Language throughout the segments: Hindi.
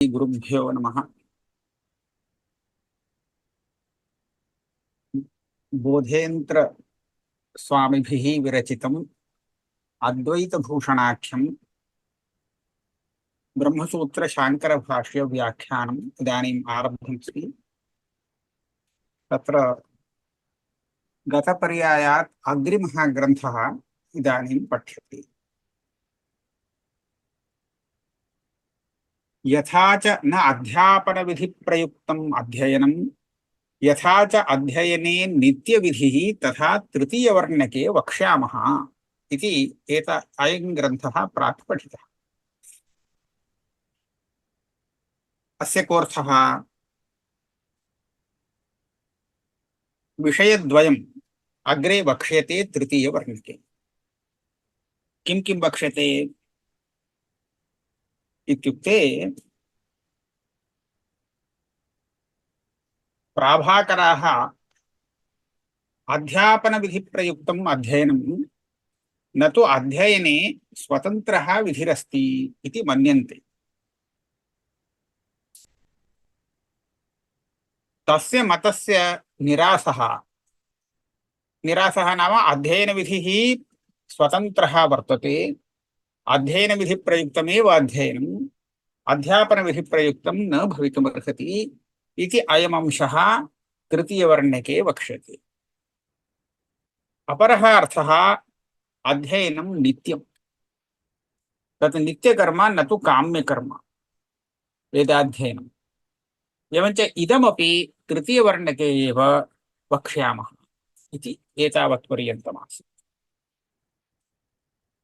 गुरुभ्यो नमः। बोधेन्द्र स्वामिभिः विरचितम् अद्वैतभूषणाख्यं ब्रह्मसूत्र शांकर भाष्य व्याख्यानम् इदानीम् आरब्धमस्ति। तत्र गतपर्यायात् अग्रिमः ग्रन्थः इदानीं पठ्यते। यथा च न अध्यापनविधिप्रयुक्तम् अध्ययनं यथा च अध्ययने नित्यविधिः तथा तृतीयवर्णके वक्ष्यामः इति अयं ग्रन्थः प्राक् पठितः। अस्य कोऽर्थः? विषयद्वयम् अग्रे वक्ष्यते तृतीयवर्णके। किं किं वक्ष्यते इत्युक्ते प्राभाकराः अध्यापनविधिप्रयुक्तम् अध्ययनं न तु अध्ययने स्वतन्त्रः विधिरस्ति इति मन्यन्ते। तस्य मतस्य निरासः नाम अध्ययनविधिः स्वतन्त्रः वर्तते, अध्ययनविधिप्रयुक्तमेव अध्ययनम्, अध्यापनविधिप्रयुक्तं न भवितुमर्हति इति अयमंशः तृतीयवर्णके वक्ष्यते। अपरः अर्थः अध्ययनं नित्यं, तत् नित्यकर्म न तु काम्यकर्म वेदाध्ययनम्। एवञ्च इदमपि तृतीयवर्णके एव वक्ष्यामः इति एतावत्पर्यन्तमासीत्।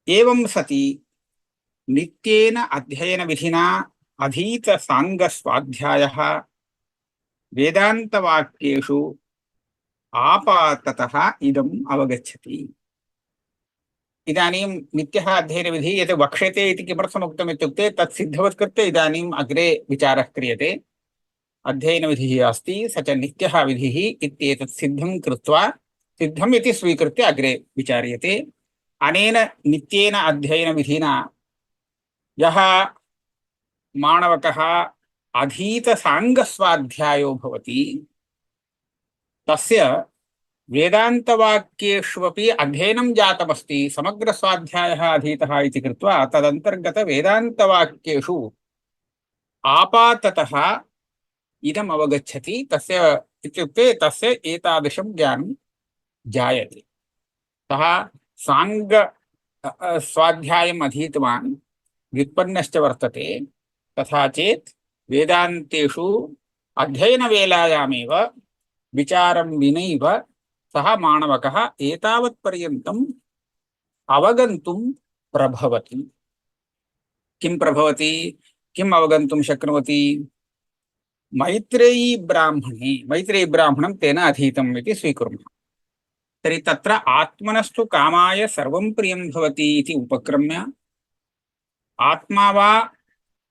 एवं सति नित्येन अध्ययनविधिना अधीतसाङ्गस्वाध्यायः वेदान्तवाक्येषु आपाततः इदम् अवगच्छति। इदानीं नित्यः अध्ययनविधिः यत् वक्ष्यते इति किमर्थमुक्तम् इत्युक्ते तत् सिद्धवत्कृत्य इदानीम् अग्रे विचारः क्रियते। अध्ययनविधिः अस्ति, स च नित्यः विधिः इत्येतत् सिद्धं कृत्वा सिद्धम् इति स्वीकृत्य अग्रे विचार्यते। अनेन नित्येन अध्ययनविधिना यः माणवकः अधीतसाङ्गस्वाध्यायो भवति तस्य वेदान्तवाक्येष्वपि अध्ययनं जातमस्ति, समग्रस्वाध्यायः अधीतः इति कृत्वा तदन्तर्गतवेदान्तवाक्येषु आपाततः इदम् अवगच्छति। तस्य इत्युक्ते तस्य एतादृशं ज्ञानं जायते। सः साङ्ग स्वाध्यायम् अधीतवान्, व्युत्पन्नश्च वर्तते। तथा चेत् वेदान्तेषु अध्ययनवेलायामेव विचारं विनैव सः माणवकः एतावत्पर्यन्तम् अवगन्तुं प्रभवति। किं प्रभवति, किम् अवगन्तुं शक्नोति? मैत्रेयी ब्राह्मणं तेन अधीतम् इति स्वीकुर्मः। तर्हि तत्र आत्मनस्तु कामाय सर्वं प्रियं भवति इति उपक्रम्य आत्मा वा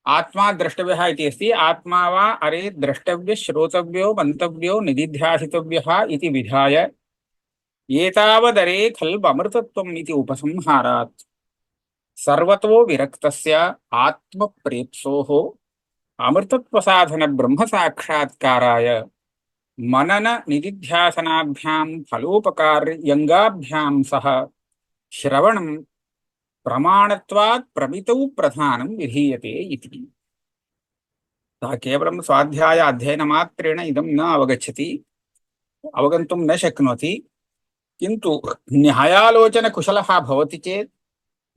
आत्मा द्रष्टव्यः इति अस्ति, आत्मा वा अरे द्रष्टव्य श्रोतव्यो मंतव्यो निदिध्यासितव्यः इति विधाय एतावदरे खल्वमृतत्वम् इति उपसंहारात् सर्वतो विरक्तस्य आत्मप्रेप्सोः अमृतत्वसाधन ब्रह्मसाक्षात्काराय मनन निदिध्यासनाभ्यां फलोपकार्यङ्गाभ्यां सह श्रवणं प्रमाणत्वात् प्रमितौ प्रधानं विधीयते इति। सः केवलं स्वाध्याय अध्ययनमात्रेण इदं न अवगच्छति, अवगन्तुं न शक्नोति, किन्तु न्यायालोचनकुशलः भवति चेत्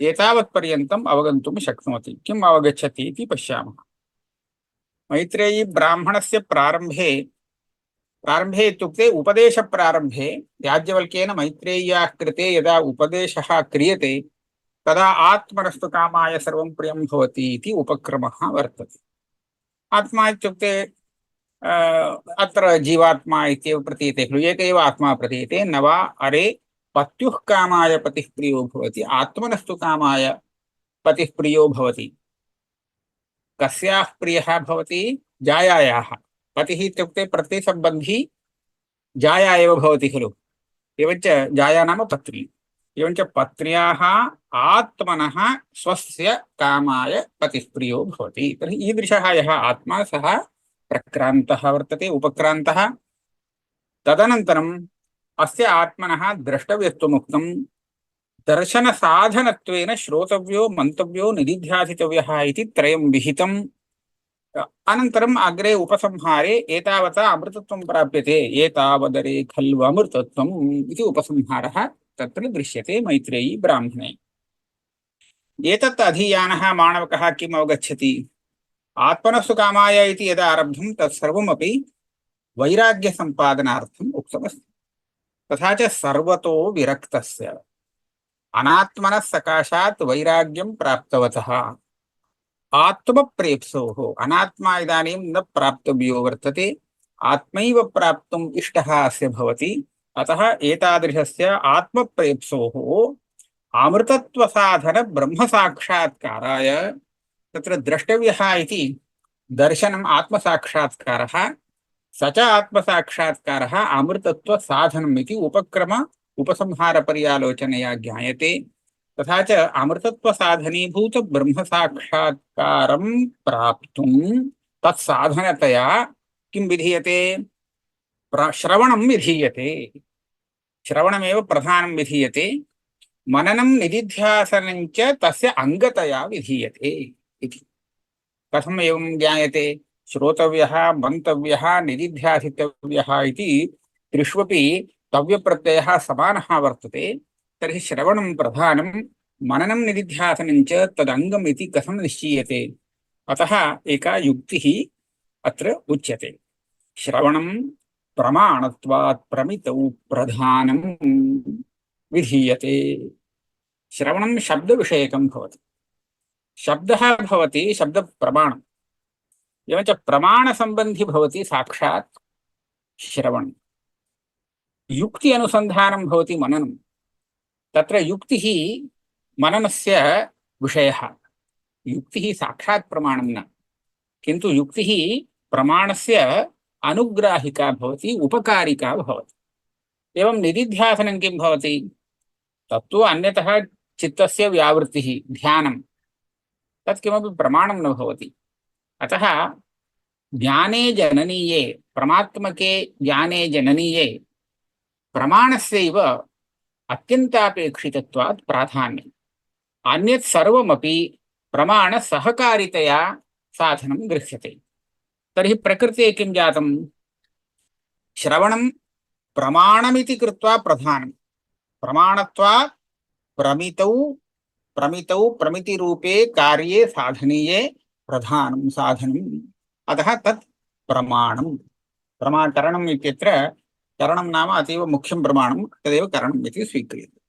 एतावत्पर्यन्तम् अवगन्तुं शक्नोति। किम् अवगच्छति इति पश्यामः। मैत्रेयी ब्राह्मणस्य प्रारम्भे इत्युक्ते उपदेशप्रारम्भे याज्ञवल्क्येन मैत्रेय्याः कृते यदा उपदेशः क्रियते तदा आत्मनस्तु कामाय सर्वं प्रियं भवति इति उपक्रमः वर्तते। आत्मा इत्युक्ते अत्र जीवात्मा इत्येव प्रतीयते खलु, एक एव आत्मा प्रतीयते। न वा अरे पत्युः कामाय पतिः प्रियो भवति, आत्मनस्तु कामाय पतिः प्रियो भवति। कस्याः प्रियः भवति? जायायाः। पतिः इत्युक्ते प्रतिसम्बन्धी जाया एव भवति खलु। एवञ्च जाया नाम पत्नी। एवञ्च पत्न्याः आत्मनः स्वस्य कामाय पतिः प्रियो भवति। तर्हि ईदृशः यः आत्मा सः प्रक्रान्तः वर्तते, उपक्रान्तः। तदनन्तरम् अस्य आत्मनः द्रष्टव्यत्वमुक्तं। दर्शनसाधनत्वेन श्रोतव्यो मन्तव्यो निदिध्यासितव्यः इति त्रयं विहितम्। अनन्तरम् अग्रे उपसंहारे एतावता अमृतत्वं प्राप्यते, एतावदरे खल्व अमृतत्वम् इति उपसंहारः तत्र दृश्यते मैत्रेयी ब्राह्मणे। एतत् अधीयानः माणवकः किम् अवगच्छति? आत्मनस्तु कामाय इति यदा आरब्धं तत्सर्वमपि वैराग्यसम्पादनार्थम् उक्तमस्ति। तथा च सर्वतो विरक्तस्य अनात्मनः सकाशात् वैराग्यं प्राप्तवतः आत्मप्रेप्सोः, अनात्मा इदानीं न प्राप्तव्यो वर्तते, आत्मैव प्राप्तुम् इष्टः अस्य भवति। अतः एतादृशस्य आत्मप्रेप्सोः अमृतत्वसाधन ब्रह्मसाक्षात्काराय तत्र द्रष्टव्यः इति दर्शनम् आत्मसाक्षात्कारः, स च आत्मसाक्षात्कारः अमृतत्वसाधनम् इति उपक्रम उपसंहारपर्यालोचनया ज्ञायते। तथा च अमृतत्वसाधनीभूत ब्रह्मसाक्षात्कारं प्राप्तुं तत्साधनतया किं विधीयते? श्रवणं विधीयते। श्रवणमेव प्रधानं विधीयते। मननं निदिध्यासनं च तस्य अंगतया विधीयते इति। कथम् एवं ज्ञायते? श्रोतव्यः, मन्तव्यः, निदिध्यासितव्यः इति त्रिष्वपि तव्यप्रत्ययः समानः वर्तते। तर्हि श्रवणं प्रधानं, मननं निदिध्यासनं च तदङ्गम् इति कथं निश्चीयते? अतः एका युक्तिः अत्र उच्यते। श्रवणं प्रमाणत्वात् प्रमितौ प्रधानं विधीयते। श्रवणं शब्दविषयकं भवति, शब्दः भवति शब्दप्रमाणम्, एवञ्च प्रमाणसम्बन्धि भवति साक्षात् श्रवणं। युक्ति अनुसन्धानं भवति मननं। तत्र युक्तिः मननस्य विषयः। युक्तिः साक्षात् प्रमाणं न, किन्तु युक्तिः प्रमाणस्य अनुग्राहिका भवति, उपकारिका भवति। एवं निदिध्यासनं किं भवति? तत्तु अन्यतः चित्तस्य व्यावृत्तिः, ध्यानं, तत् किमपि प्रमाणं न भवति। अतः ज्ञाने जननीये, परमात्मके ज्ञाने जननीये प्रमाणस्यैव अत्यन्तापेक्षितत्वात् प्राधान्यम्। अन्यत् सर्वमपि प्रमाणसहकारितया साधनं गृह्यते। तर्हि प्रकृते किं जातं? श्रवणं प्रमाणमिति कृत्वा प्रधानं, प्रमाणत्वात् प्रमितौ प्रमितौ प्रमितिरूपे कार्ये साधनीये प्रधानं साधनम्। अतः तत् प्रमाणं। प्रमाकरणम् इत्यत्र करणं नाम अतीव मुख्यं प्रमाणं, तदेव करणम् इति स्वीक्रियते।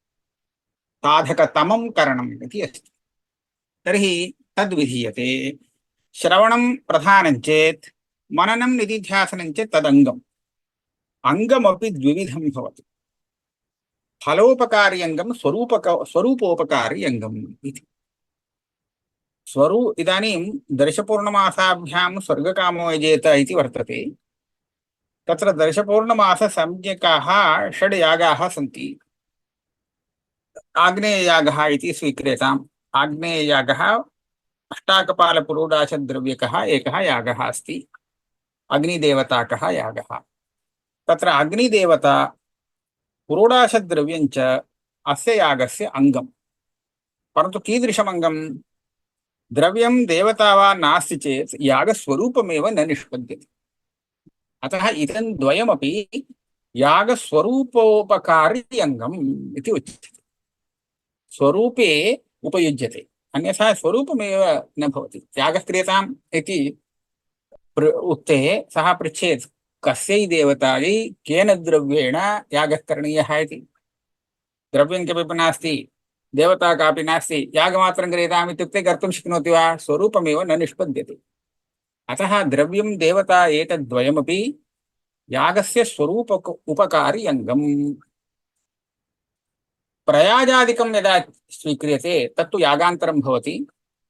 साधकतमं करणम् इति अस्ति। तर्हि तद्विधीयते। श्रवणं प्रधानं चेत् मननं निदिध्यासनं च तदङ्गम्। अङ्गमपि द्विविधं भवति, फलोपकारी अङ्गं, स्वरूपोपकारी अङ्गम् इति। इदानीं दर्शपूर्णमासाभ्यां स्वर्गकामो यजेत इति वर्तते। तत्र दर्शपूर्णमाससंज्ञकाः 6 यागाः सन्ति। आग्नेययागः इति स्वीक्रियताम्। आग्नेययागः अष्टाकपालपुरोडाशद्रव्यकः एकः यागः अस्ति, अग्निदेवताकः यागः। तत्र अग्निदेवता पुरोडाशद्रव्यञ्च अस्य यागस्य अङ्गम्। परन्तु कीदृशमङ्गम्? द्रव्यं देवता वा नास्ति चेत् यागस्वरूपमेव न निष्पद्यते। अतः इदं द्वयमपि यागस्वरूपोपकारी अङ्गम् इति उच्यते। स्वरूपे उपयुज्यते, अन्यथा स्वरूपमेव न भवति। यागः क्रियताम् इति उक्ते सः पृच्छेत्, कस्यै देवतायै केन द्रव्येण यागः करणीयः इति। द्रव्यं किमपि नास्ति, देवता कापि नास्ति, यागमात्रं क्रियताम् इत्युक्ते कर्तुं शक्नोति वा? स्वरूपमेव न निष्पद्यते। अतः द्रव्यं देवता एतद्द्वयमपि यागस्य स्वरूप उपकारी अङ्गम्। प्रयाजादिकं यदा स्वीक्रियते तत्तु यागान्तरं भवति।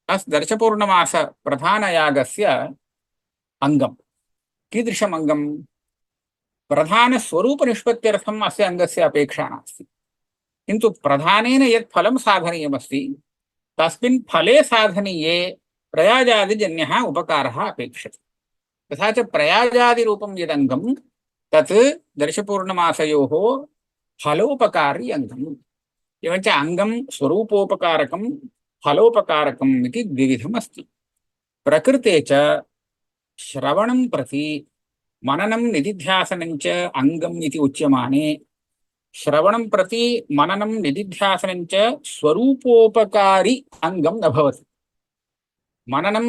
अस्य दर्शपूर्णमास प्रधानयागस्य अङ्गं कीदृशम् अङ्गं? प्रधानस्वरूपनिष्पत्त्यर्थम् अस्य अङ्गस्य अपेक्षा नास्ति। किन्तु प्रधानेन यत् फलं साधनीयमस्ति तस्मिन् फले साधनीये प्रयाजादिजन्यः उपकारः अपेक्षते। तथा च प्रयाजादिरूपं यदङ्गं तत् दर्शपूर्णमासयोः फलोपकारी अङ्गम्। एवञ्च अङ्गं स्वरूपोपकारकं फलोपकारकम् इति द्विविधमस्ति। प्रकृते च श्रवणं प्रति मननं निदिध्यासनं च अङ्गम् इति उच्यमाने श्रवणं प्रति मननं निदिध्यासनं च स्वरूपोपकारी अङ्गं न भवति। मननं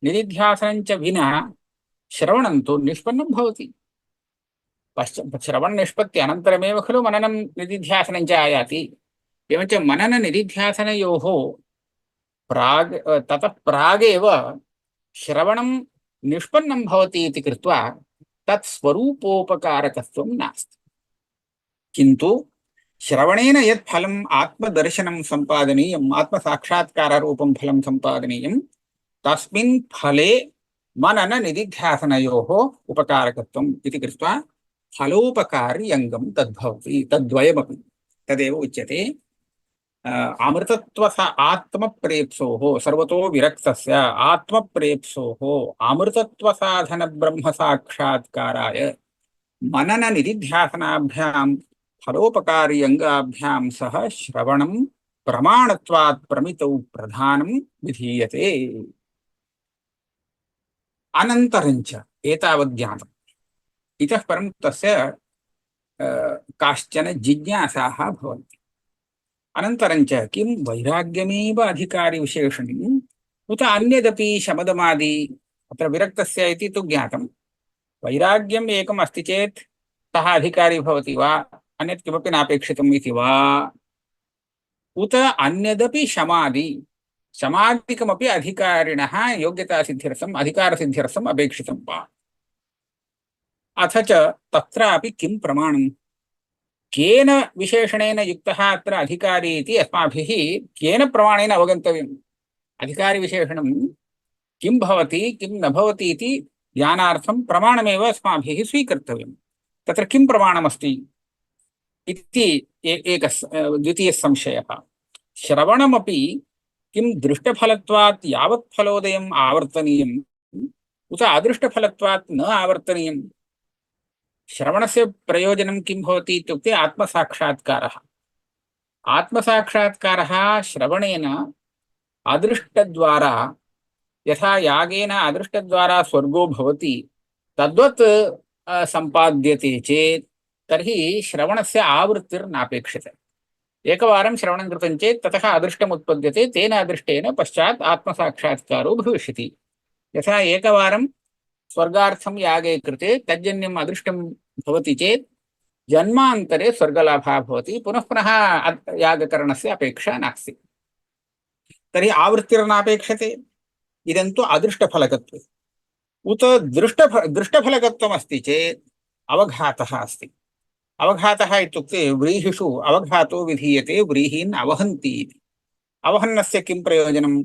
निदिध्यासनं च विना श्रवणं तु निष्पन्नं भवति। श्रवणनिष्पत्ति अनन्तरमेव खलु मननं निदिध्यासनं च आयाति। एवञ्च मनननिदिध्यासनयोः ततः प्रागेव श्रवणं निष्पन्नं भवति इति कृत्वा तत् स्वरूपोपकारकत्वं नास्ति। किन्तु श्रवणेन यत् फलम् आत्मदर्शनं सम्पादनीयम् आत्मसाक्षात्काररूपं फलं सम्पादनीयं तस्मिन् फले मनन निदिध्यासनयोः उपकारकत्वम् इति कृत्वा फलोपकार्यङ्गं तद्भवति। तद्वयमपि तदेव उच्यते अमृतत्व आत्मप्रेप्सोः सर्वतो विरक्तस्य आत्मप्रेप्सोः अमृतत्व साधन ब्रह्म साक्षात्काराय मनन निदिध्यासनाभ्यां फलोपकार्यङ्गाभ्यां सह श्रवणं प्रमाणत्वात् प्रमितौ प्रधानं विधीयते। अनन्तरञ्च एतावत् ज्ञातम्। इतः परं तस्य काश्चन जिज्ञासाः भवन्ति। अनन्तरञ्च किं वैराग्यमेव अधिकारिविशेषणम् उत अन्यदपि शमदमादि अत्र विरक्तस्य इति तु ज्ञातं। वैराग्यम् एकम् अस्ति चेत् सः अधिकारी भवति वा अन्यत् किमपि नापेक्षितम् इति वा उत अन्यदपि शमादि शमादिकमपि अधिकारिणः योग्यतासिद्ध्यर्थम् अधिकारसिद्ध्यर्थम् अपेक्षितं वा अथ च तत्रापि किं प्रमाणम् केन विशेषणेन युक्तः अत्र अधिकारी इति अस्माभिः केन प्रमाणेन अवगन्तव्यम्। अधिकारिविशेषणं किं भवति किं न भवति इति ज्ञानार्थं प्रमाणमेव अस्माभिः स्वीकर्तव्यम्। तत्र किं प्रमाणमस्ति इति द्वितीयः संशयः। श्रवणमपि किं दृष्टफलत्वात् यावत् फलोदयम् आवर्तनीयम् उत अदृष्टफलत्वात् न आवर्तनीयम्। श्रवणस्य प्रयोजनं किं भवति इत्युक्ते आत्मसाक्षात्कारः। आत्मसाक्षात्कारः श्रवणेन अदृष्टद्वारा यथा यागेन अदृष्टद्वारा स्वर्गो भवति तद्वत् सम्पाद्यते चेत् तर्हि श्रवणस्य आवृत्तिर्नापेक्षते। एकवारं श्रवणं कृतं चेत् ततः अदृष्टम् उत्पद्यते तेन अदृष्टेन पश्चात् आत्मसाक्षात्कारो भविष्यति। यथा एकवारं स्वर्गार्थं यागे कृते तज्जन्यम् अदृष्टं भवति चेत् जन्मान्तरे स्वर्गलाभः भवति पुनः पुनः यागकरणस्य अपेक्षा नास्ति। तर्हि आवृत्तिर्नापेक्षते। इदं तु अदृष्टफलकत्वे उत दृष्टफलकत्वमस्ति चेत् अवघातः अस्ति। अवघातः इत्युक्ते व्रीहिषु अवघातो विधीयते व्रीहीन् अवहन्ति इति। अवहन्नस्य किं प्रयोजनं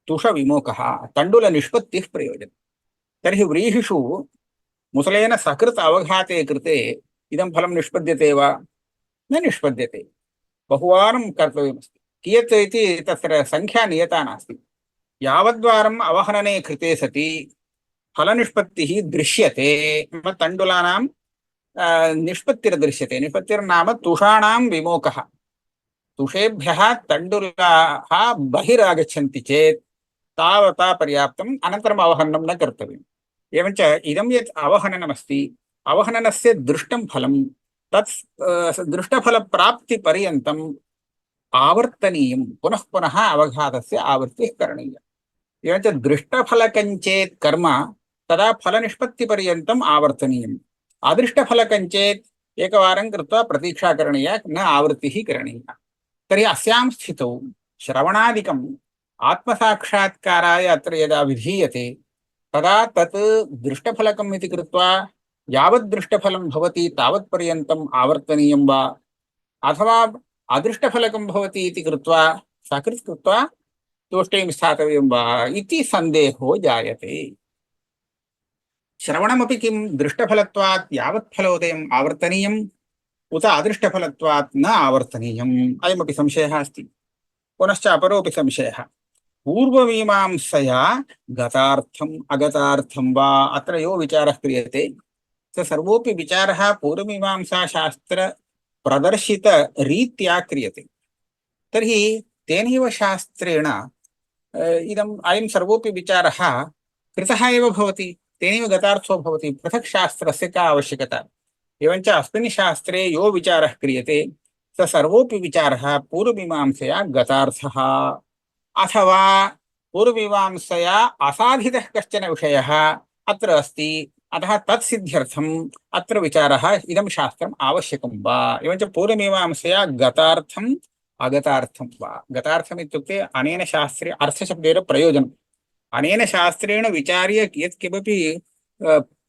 तुषविमोकः तण्डुलनिष्पत्तिः प्रयोजनं। तर्हि व्रीहिषु मुसलेन सकृत अवघाते कृते इदं फलं निष्पद्यते वा न निष्पद्यते। बहुवारं कर्तव्यमस्ति। कियत् इति तत्र संख्या नियता नास्ति। यावद्वारम् अवहनने कृते सति फलनिष्पत्तिः दृश्यते तण्डुलानां निष्पत्तिर्दृश्यते। निष्पत्तिर्नाम तुषाणां विमोकः। तुषेभ्यः तण्डुलाः बहिरागच्छन्ति चेत् तावता पर्याप्तम्। अनन्तरम् अवहनं न कर्तव्यम्। एवञ्च इदं यत् अवहननमस्ति अवहननस्य दृष्टं फलं तत् दृष्टफलप्राप्तिपर्यन्तम् आवर्तनीयं। पुनः पुनः अवघातस्य आवृत्तिः करणीया। एवञ्च दृष्टफलकञ्चेत् कर्म तदा फलनिष्पत्तिपर्यन्तम् आवर्तनीयम्। अदृष्टफलकञ्चेत् एकवारं कृत्वा प्रतीक्षा करणीया न आवृत्तिः करणीया। तर्हि अस्यां स्थितौ श्रवणादिकम् आत्मसाक्षात्काराय अत्र यदा विधीयते तदा तत् दृष्टफलकम् इति कृत्वा यावत् दृष्टफलं भवति तावत्पर्यन्तम् आवर्तनीयं वा अथवा अदृष्टफलकं भवति इति कृत्वा सकृत् कृत्वा तूष्णीं स्थातव्यं वा इति सन्देहो जायते। श्रवणमपि किं दृष्टफलत्वात् यावत् फलोदयम् आवर्तनीयम् उत अदृष्टफलत्वात् न आवर्तनीयम् अयमपि संशयः अस्ति। पुनश्च अपरोऽपि संशयः, पूर्वमीमांसया गतार्थम् अगतार्थं वा अत्र यो विचारः क्रियते स सर्वोऽपि विचारः पूर्वमीमांसाशास्त्रप्रदर्शितरीत्या क्रियते। तर्हि तेनैव शास्त्रेण अयं सर्वोऽपि विचारः कृतः एव भवति, तेनैव गतार्थो भवति, पृथक् शास्त्रस्य का आवश्यकता। एवञ्च अस्मिन् शास्त्रे यो विचारः क्रियते स सर्वोऽपि विचारः पूर्वमीमांसया गतार्थः, अथवा पूर्वमीमांसया असाधितः कश्चन विषयः अत्र अस्ति, अतः तत्सिद्ध्यर्थम् अत्र विचारः इदं शास्त्रम् आवश्यकं वा। एवञ्च पूर्वमीमांसया गतार्थम् अगतार्थं वा। गतार्थम् इत्युक्ते अनेन शास्त्रे अर्थशब्देन प्रयोजनम्, अनेन शास्त्रेण विचार्य यत्किमपि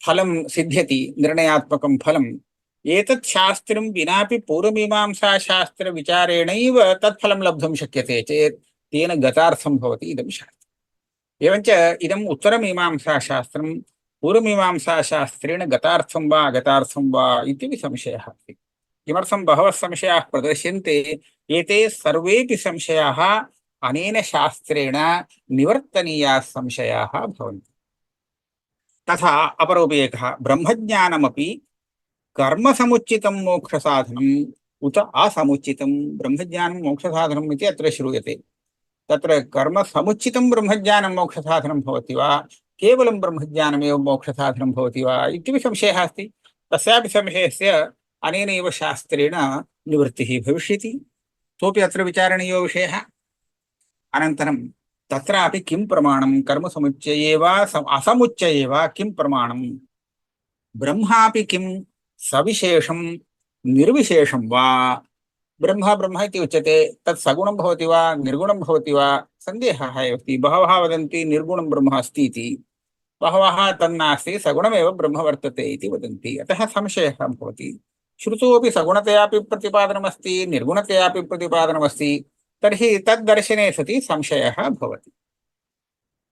फलं सिद्ध्यति, निर्णयात्मकं फलम्, एतत् शास्त्रं विनापि पूर्वमीमांसाशास्त्रविचारेणैव तत्फलं लब्धुं शक्यते चेत् तेन गतार्थं भवति इदं शास्त्रम्। एवञ्च इदम् उत्तरमीमांसाशास्त्रं पूर्वमीमांसाशास्त्रेण गतार्थं वा अगतार्थं वा इत्यपि संशयः अस्ति। किमर्थं बहवः संशयाः प्रदर्श्यन्ते, एते सर्वेपि संशयाः अनेन शास्त्रेण निवर्तनीयाः संशयाः भवन्ति। तथा अपरोऽपि एकः, ब्रह्मज्ञानमपि कर्मसमुचितं मोक्षसाधनम् उत असमुचितं ब्रह्मज्ञानं मोक्षसाधनम् इति अत्र श्रूयते। तत्र कर्मसमुचितं ब्रह्मज्ञानं मोक्षसाधनं भवति वा, केवलं ब्रह्मज्ञानमेव मोक्षसाधनं भवति वा इत्यपि संशयः अस्ति। तस्यापि संशयस्य अनेनैव शास्त्रेण निवृत्तिः भविष्यति, सोऽपि अत्र विचारणीयो विषयः। अनन्तरं तत्रापि किं प्रमाणं, कर्मसमुच्चये वा असमुच्चये वा किं प्रमाणं, ब्रह्मापि किं सविशेषं निर्विशेषं वा। ब्रह्म ब्रह्म इति उच्यते, तत् सगुणं भवति वा निर्गुणं भवति वा सन्देहः एव अस्ति। बहवः वदन्ति निर्गुणं ब्रह्म अस्ति इति, बहवः तन्नास्ति सगुणमेव ब्रह्म वर्तते इति वदन्ति, अतः संशयः भवति। श्रुतौ अपि सगुणतयापि प्रतिपादनमस्ति निर्गुणतयापि प्रतिपादनमस्ति, तर्हि तद्दर्शने सति संशयः भवति।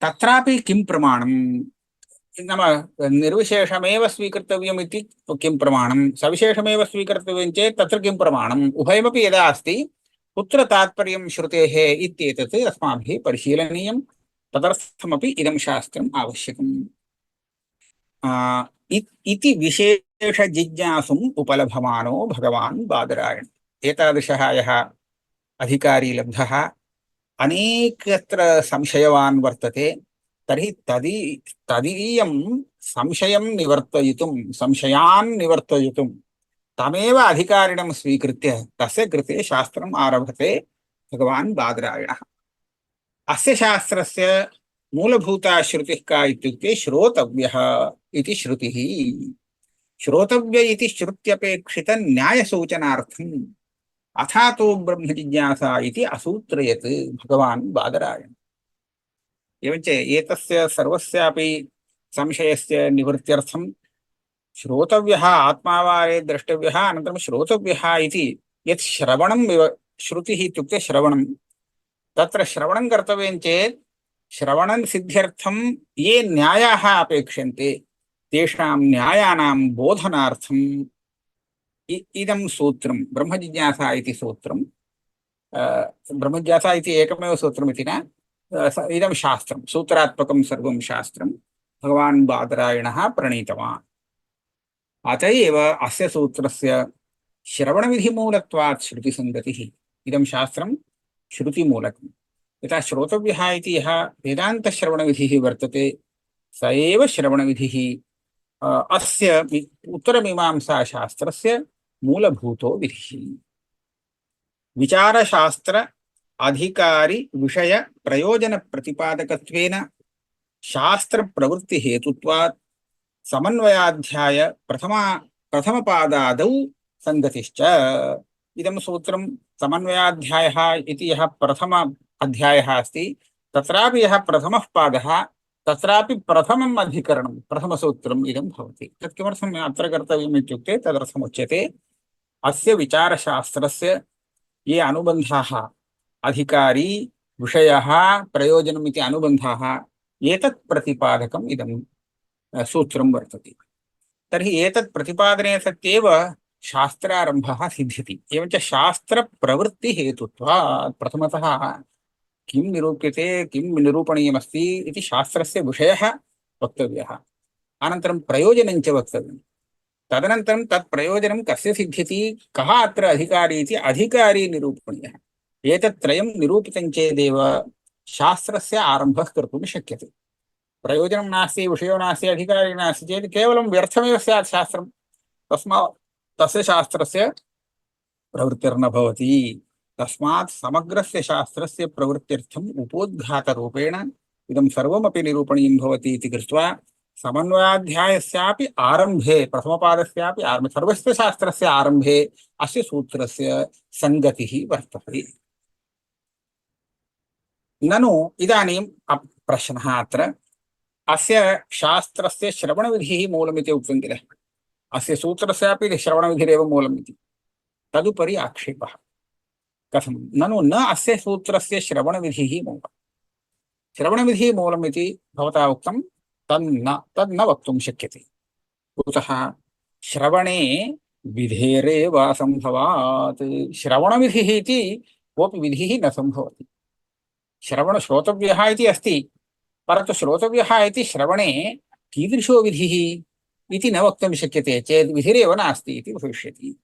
तत्रापि किं प्रमाणं, नाम निर्विशेषमेव स्वीकर्तव्यम् इति किं प्रमाणं, सविशेषमेव स्वीकर्तव्यं चेत् तत्र किं प्रमाणम्, उभयमपि यदा अस्ति कुत्र तात्पर्यं श्रुतेः इत्येतत् अस्माभिः परिशीलनीयं। तदर्थमपि इदं शास्त्रम् आवश्यकम् इति विशेषजिज्ञासुम् उपलभमानो भगवान् बादरायण। एतादृशः यः अधिकारी लब्धः अनेकत्र संशयवान् वर्तते, तर्हि तदीयं संशयं निवर्तयितुं, संशयान् निवर्तयितुं तमेव अधिकारिणं स्वीकृत्य तस्य कृते शास्त्रम् आरभते भगवान् बादरायणः। अस्य शास्त्रस्य मूलभूता श्रुतिः का इत्युक्ते श्रोतव्यः इति श्रुतिः। श्रोतव्य इति श्रुत्यपेक्षितन्यायसूचनार्थम् अथातो ब्रह्मजिज्ञासा इति असूत्रयत् भगवान् बादरायणः। एवञ्च एतस्य सर्वस्यापि संशयस्य निवृत्त्यर्थं श्रोतव्यः आत्मा वा द्रष्टव्यः, अनन्तरं श्रोतव्यः इति यत् श्रवणं, श्रुतिः इत्युक्ते श्रवणं, तत्र श्रवणं कर्तव्यं चेत् श्रवणं सिद्ध्यर्थं ये न्यायाः अपेक्ष्यन्ते तेषां न्यायानां बोधनार्थम् इदं सूत्रं ब्रह्मजिज्ञासा इति सूत्रं, ब्रह्मजिज्ञासा इति एकमेव सूत्रमिति न, इदं शास्त्रं सूत्रात्मकं सर्वं शास्त्रं भगवान् बादरायणः प्रणीतवान्। अत एव अस्य सूत्रस्य श्रवणविधिमूलत्वात् श्रुतिसङ्गतिः। इदं शास्त्रं श्रुतिमूलकम्। यथा श्रोतव्यः इति यः वेदान्तश्रवणविधिः वर्तते स एव श्रवणविधिः अस्य उत्तरमीमांसाशास्त्रस्य मूलभूतो विधिः। विचारशास्त्र अधिकारी विषय प्रयोजन प्रतिपादकत्वेन शास्त्र प्रवृत्ति हेतुत्वात् समन्वयाध्याय प्रथमपादादौ संगतिश्च। इदं सूत्रं समन्वयाध्यायः इति यः प्रथम अध्यायः अस्ति तत्रापि यः प्रथमः पादः तत्रापि प्रथमम् अधिकरणं प्रथमसूत्रम् इदं भवति। तत् किमर्थम् अत्र कर्तव्यम् इत्युक्ते तदर्थमुच्यते अस्य विचारशास्त्रस्य ये अनुबन्धाः अधिकारी विषयः प्रयोजनम् इति अनुबन्धाः एतत् प्रतिपादकम् इदं सूत्रं वर्तते। तर्हि एतत् प्रतिपादने सत्येव शास्त्रारम्भः सिद्ध्यति। एवञ्च शास्त्रप्रवृत्तिहेतुत्वात् प्रथमतः किं निरूप्यते किं निरूपणीयमस्ति इति शास्त्रस्य विषयः वक्तव्यः, अनन्तरं प्रयोजनं च वक्तव्यं, तदनन्तरं तत् प्रयोजनं कस्य सिद्ध्यति, कः अत्र अधिकारी इति अधिकारी निरूपणीयः। एतत्त्रयं निरूपितं चेदेव शास्त्रस्य आरम्भः कर्तुं शक्यते। प्रयोजनं नास्ति, विषयो नास्ति, अधिकारी नास्ति चेत् केवलं व्यर्थमेव स्यात् शास्त्रं। तस्मात् तस्य शास्त्रस्य प्रवृत्तिर्न भवति। तस्मात् समग्रस्य शास्त्रस्य प्रवृत्त्यर्थम् उपोद्घातरूपेण इदं सर्वमपि निरूपणीयं भवति इति कृत्वा समन्वयाध्यायस्यापि आरम्भे, प्रथमपादस्यापि आरम्भे, सर्वस्य शास्त्रस्य आरम्भे अस्य सूत्रस्य सङ्गतिः वर्तते। ननु इदानीं प्रश्नः अत्र, अस्य शास्त्रस्य श्रवणविधिः मूलमिति उक्तं किल, अस्य सूत्रस्यापि श्रवणविधिरेव मूलम् इति। तदुपरि आक्षेपः। कथं? ननु न अस्य सूत्रस्य श्रवणविधिः मूलम्। श्रवणविधिः मूलम् इति भवता उक्तं, तन्न वक्तुं शक्यते। कुतः? श्रवणे विधेरेव असम्भवात्। श्रवणविधिः इति कोऽपि विधिः न सम्भवति। श्रवणश्रोतव्यः इति अस्ति, परन्तु श्रोतव्यः इति श्रवणे कीदृशो विधिः इति न वक्तुं शक्यते चेत् विधिरेव नास्ति इति भविष्यति।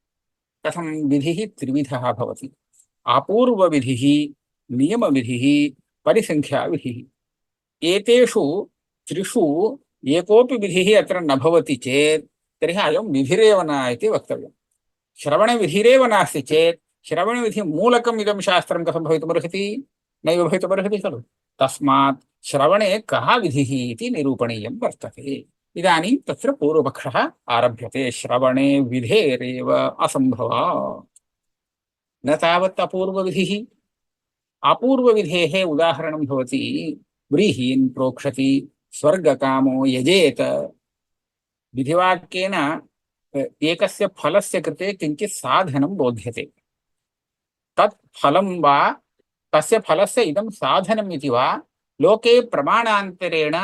कथं? विधिः त्रिविधः भवति: अपूर्वविधिः, नियमविधिः, परिसङ्ख्याविधिः। एतेषु त्रिषु एकोऽपि विधिः अत्र न भवति चेत् तर्हि अयं विधिरेव न इति वक्तव्यं। श्रवणविधिरेव नास्ति चेत् श्रवणविधिमूलकम् इदं शास्त्रं कथं भवितुमर्हति? नैव भवितुमर्हति खलु। तस्मात् श्रवणे कः विधिः इति निरूपणीयं वर्तते। इदानीं तत्र पूर्वपक्षः आरभ्यते। श्रवणे विधेरेव असम्भवात्। न तावत् अपूर्वविधिः। अपूर्वविधेः उदाहरणं भवति व्रीहीन् प्रोक्षति स्वर्गकामो यजेत। विधिवाक्येन एकस्य फलस्य कृते किञ्चित् साधनं बोध्यते। तत् फलं वा तस्य फलस्य इदं साधनम् इति वा लोके प्रमाणान्तरेण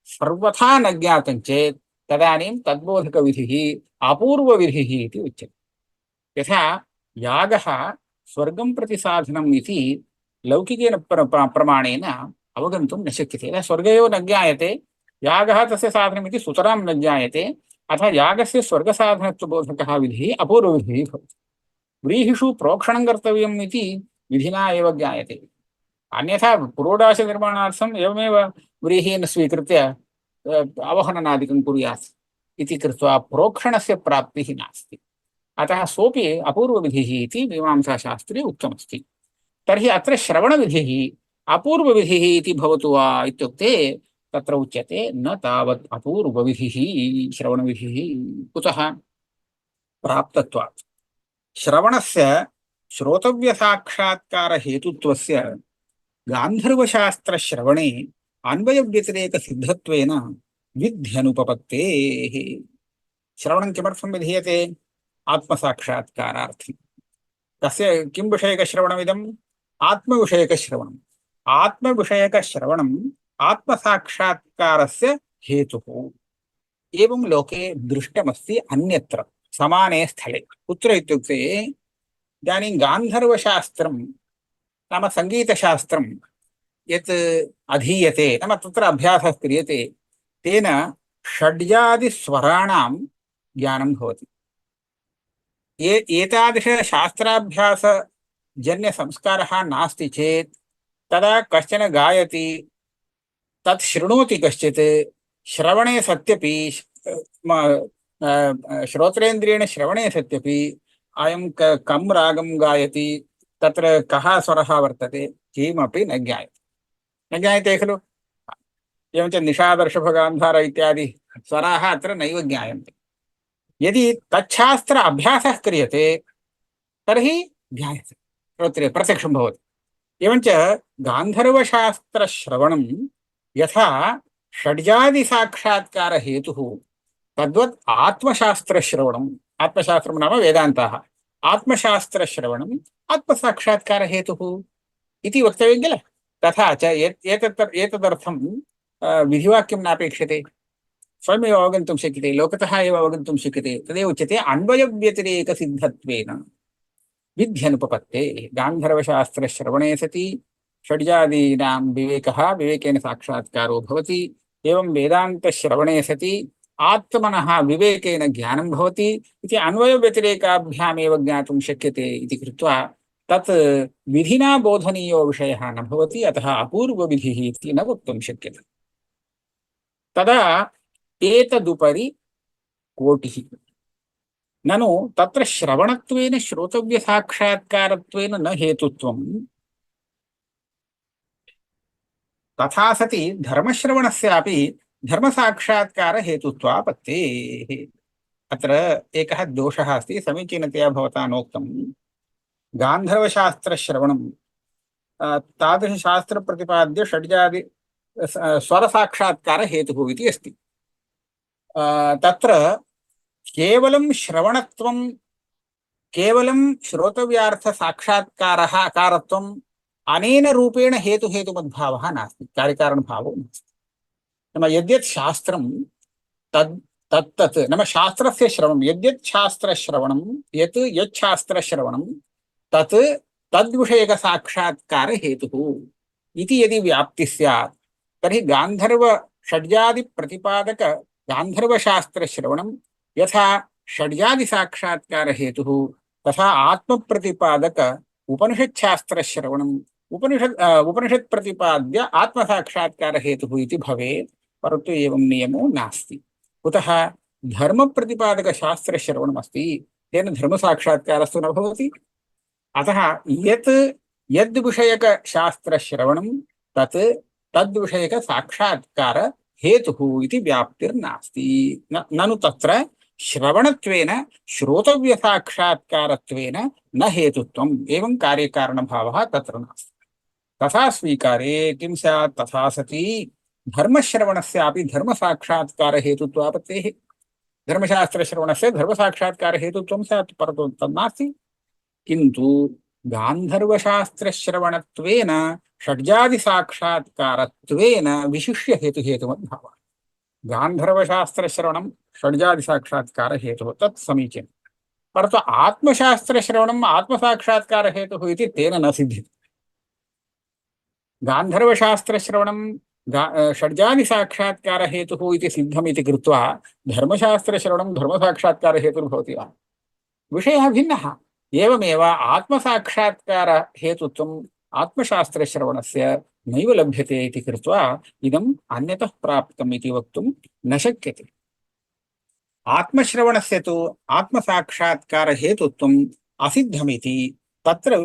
सर्वथा न ज्ञातं चेत् तदानीं तद्बोधकविधिः अपूर्वविधिः इति उच्यते। यथा यागः स्वर्गं प्रति साधनम् इति लौकिकेन प्रमाणेन अवगन्तुं न शक्यते। यदा स्वर्ग एव न ज्ञायते, यागः तस्य साधनम् इति सुतरां न ज्ञायते, अतः यागस्य स्वर्गसाधनत्वबोधकः विधिः अपूर्वविधिः भवति। व्रीहिषु प्रोक्षणं कर्तव्यम् इति विधिना एव ज्ञायते, अन्यथा पुरोडाशनिर्माणार्थम् एवमेव व्रीहीन् स्वीकृत्य अवहननादिकं कुर्यात् इति कृत्वा प्रोक्षणस्य प्राप्तिः नास्ति। अतः सोऽपि अपूर्वविधिः इति मीमांसाशास्त्रे उक्तमस्ति। तर्हि अत्र श्रवणविधिः अपूर्वविधिः इति भवतु वा इत्युक्ते तत्र उच्यते न तावत् अपूर्वविधिः श्रवणविधिः। कुतः? प्राप्तत्वात्। श्रवणस्य श्रोतव्यसाक्षात्कारहेतुत्वस्य गान्धर्वशास्त्रश्रवणे अन्वयव्यतिरेकसिद्धत्वेन विध्यनुपपत्तेः। श्रवणं किमर्थं विधीयते? आत्मसाक्षात्कारार्थं। तस्य किं विषयकश्रवणमिदम्? आत्मविषयकश्रवणम्। आत्मविषयकश्रवणम् आत्मसाक्षात्कारस्य हेतुः। एवं लोके दृष्टमस्ति अन्यत्र समाने स्थले। कुत्र इत्युक्ते इदानीं गान्धर्वशास्त्रं नाम सङ्गीतशास्त्रं यत् अधीयते, नाम तत्र अभ्यासः क्रियते, तेन षड्जादिस्वराणां ज्ञानं भवति। एतादृशशास्त्राभ्यासजन्यसंस्कारः नास्ति चेत् तदा कश्चन गायति, तत् शृणोति कश्चित्, श्रवणे सत्यपि श्रोत्रेन्द्रियेण श्रवणे सत्यपि अयं कं रागं गायति, तत्र कः स्वरः वर्तते, किमपि न ज्ञायते। न ज्ञायते खलु। एवञ्च निषादर्षभगान्धार इत्यादि स्वराः अत्र नैव ज्ञायन्ते। यदि तच्छास्त्र अभ्यासः क्रियते तर्हि ज्ञायते, श्रोत्रे प्रत्यक्षं भवति। एवञ्च गान्धर्वशास्त्रश्रवणं यथा षड्जादिसाक्षात्कारहेतुः तद्वत् आत्मशास्त्रश्रवणम्, आत्मशास्त्रं नाम वेदान्ताः, आत्मशास्त्रश्रवणम् आत्मसाक्षात्कारहेतुः इति वक्तव्यं किल। तथा च एतदर्थं विधिवाक्यं नापेक्षते। स्वयमेव अवगन्तुं शक्यते, लोकतः एव अवगन्तुं शक्यते। तदेव उच्यते अन्वयव्यतिरेकसिद्धत्वेन विध्यनुपपत्तेः। गान्धर्वशास्त्रश्रवणे सति षड्जादीनां विवेकः विवेकेन साक्षात्कारो भवति। एवं वेदान्तश्रवणे सति आत्मनः विवेकेन ज्ञानं भवति इति अन्वयव्यतिरेकाभ्यामेव ज्ञातुं शक्यते इति कृत्वा तत् विधिना बोधनीयो विषयः न भवति, अतः अपूर्वविधिः इति न वक्तुं शक्यते। तदा एतदुपरि कोटिः। ननु तत्र श्रवणत्वेन श्रोतव्यसाक्षात्कारत्वेन न हेतुत्वं, तथा सति धर्मश्रवणस्यापि धर्मसाक्षात्कारहेतुत्वापत्तेः। अत्र एकः दोषः अस्ति, समीचीनतया भवता नोक्तं। गान्धर्वशास्त्रश्रवणं तादृशशास्त्रप्रतिपाद्य षड्जादि स्वरसाक्षात्कारहेतुः इति अस्ति। तत्र केवलं श्रवणत्वं, केवलं श्रोतव्यार्थसाक्षात्कारः अकारत्वम् अनेन रूपेण हेतुहेतुमद्भावः नास्ति, कार्यकारणभावो नास्ति। नाम यद्यत् शास्त्रं तद् तत्तत् नाम शास्त्रस्य श्रवणं, यद्यत् शास्त्रश्रवणं, यत् शास्त्रश्रवणं तत् तद्विषयकसाक्षात्कारहेतुः इति यदि व्याप्ति स्यात् तर्हि गान्धर्वषड्जादिप्रतिपादक गान्धर्वशास्त्रश्रवणं यथा षड्जादिसाक्षात्कारहेतुः तथा आत्मप्रतिपादक उपनिषच्छास्त्रश्रवणम् उपनिषत् प्रतिपाद्य आत्मसाक्षात्कारहेतुः इति भवेत्। परन्तु एवं नियमो नास्ति। कुतः? धर्मप्रतिपादकशास्त्रश्रवणमस्ति, तेन धर्मसाक्षात्कारस्तु न भवति। अतः यद्विषयकशास्त्रश्रवणं तत् तद्विषयकसाक्षात्कारहेतुः इति व्याप्तिर्नास्ति। ननु तत्र श्रवणत्वेन श्रोतव्यसाक्षात्कारत्वेन न हेतुत्वम्, एवं कार्यकारणभावः तत्र नास्ति। तथा स्वीकारे किं स्यात्? तथा सति धर्मश्रवणस्यापि धर्मसाक्षात्कारहेतुत्वापत्तेः। धर्मशास्त्रश्रवणस्य धर्मसाक्षात्कारहेतुत्वं स्यात्, परन्तु तन्नास्ति। किन्तु गान्धर्वशास्त्रश्रवणत्वेन षड्जादिसाक्षात्कारत्वेन विशिष्य हेतुहेतुमद्भावः। गान्धर्वशास्त्रश्रवणं षड्जादिसाक्षात्कारहेतुः, तत् समीचीनं। परन्तु आत्मशास्त्रश्रवणम् आत्मसाक्षात्कारहेतुः इति तेन न सिद्ध्यति। गान्धर्वशास्त्रश्रवणं षड्जादिसाक्षात्कारहेतुः इति सिद्धमिति कृत्वा धर्मशास्त्रश्रवणं धर्मसाक्षात्कारहेतुर्भवति वा? विषयः भिन्नः। एवमेव आत्मसाक्षात्कारहेतुत्वम् आत्मशास्त्रश्रवणस्य नैव लभ्यते इति कृत्वा इदम् अन्यतः प्राप्तम् इति वक्तुं न शक्यते। आत्मश्रवणस्य तु आत्मसाक्षात्कारहेतुत्वम् असिद्धमिति तत्र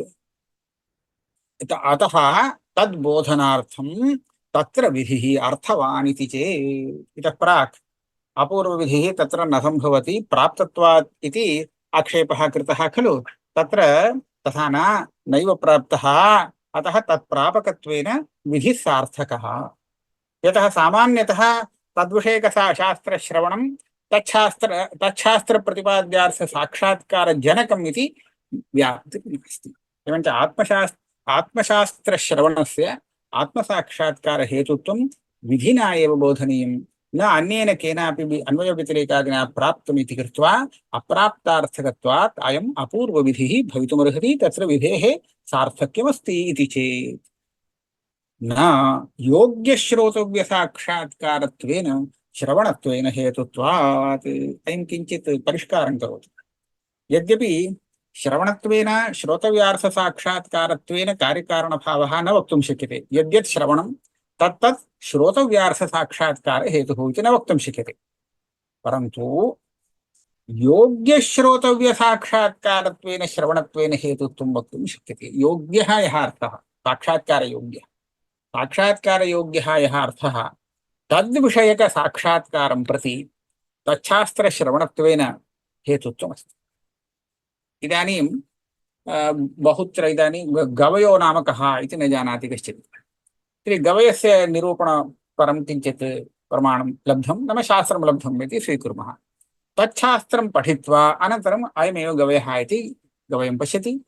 अतः तद्बोधनार्थं तत्र विधिः अर्थवान् इति चेत् इतः प्राक् अपूर्वविधिः तत्र न सम्भवति, प्राप्तत्वात् इति आक्षेपः कृतः खलु। तत्र तथा नैव प्राप्तः, अतः तत्प्रापकत्वेन विधिः सार्थकः। यतः सामान्यतः तद्विषयकशास्त्रश्रवणं तच्छास्त्रप्रतिपाद्यार्थसाक्षात्कारजनकम् इति व्याप्तिर्नास्ति। एवञ्च आत्मशास्त्रश्रवणस्य आत्मसाक्षात्कारहेतुत्वं विधिना एव बोधनीयं, न अन्येन केनापि अन्वयव्यतिरेकादिना प्राप्तमिति कृत्वा अप्राप्तार्थकत्वात् अयम् अपूर्वविधिः भवितुमर्हति। तत्र विधेः सार्थक्यमस्ति इति चेत् न योग्यश्रोतव्यसाक्षात्कारत्वेन श्रवणत्वेन हेतुत्वात्। अयं किञ्चित् परिष्कारं करोति। यद्यपि श्रवणत्वेन श्रोतव्यार्थसाक्षात्कारत्वेन कार्यकारणभावः न वक्तुं शक्यते। यद्यत् श्रवणं तत्तत् श्रोतव्यार्थसाक्षात्कारहेतुः इति न वक्तुं शक्यते। परन्तु योग्यश्रोतव्यसाक्षात्कारत्वेन श्रवणत्वेन हेतुत्वं वक्तुं शक्यते। योग्यः यः अर्थः, साक्षात्कारयोग्यः, साक्षात्कारयोग्यः यः अर्थः तद्विषयकसाक्षात्कारं प्रति तच्छास्त्रश्रवणत्वेन हेतुत्वमस्ति। इदानीं बहुत्र इदानीं गवयो नाम कः इति न जानाति कश्चित्। तर्हि गवयस्य निरूपणपरं किञ्चित् प्रमाणं लब्धं, नाम शास्त्रं लब्धम् इति स्वीकुर्मः। तच्छास्त्रं पठित्वा अनन्तरम् अयमेव गवयः इति गवयं पश्यति।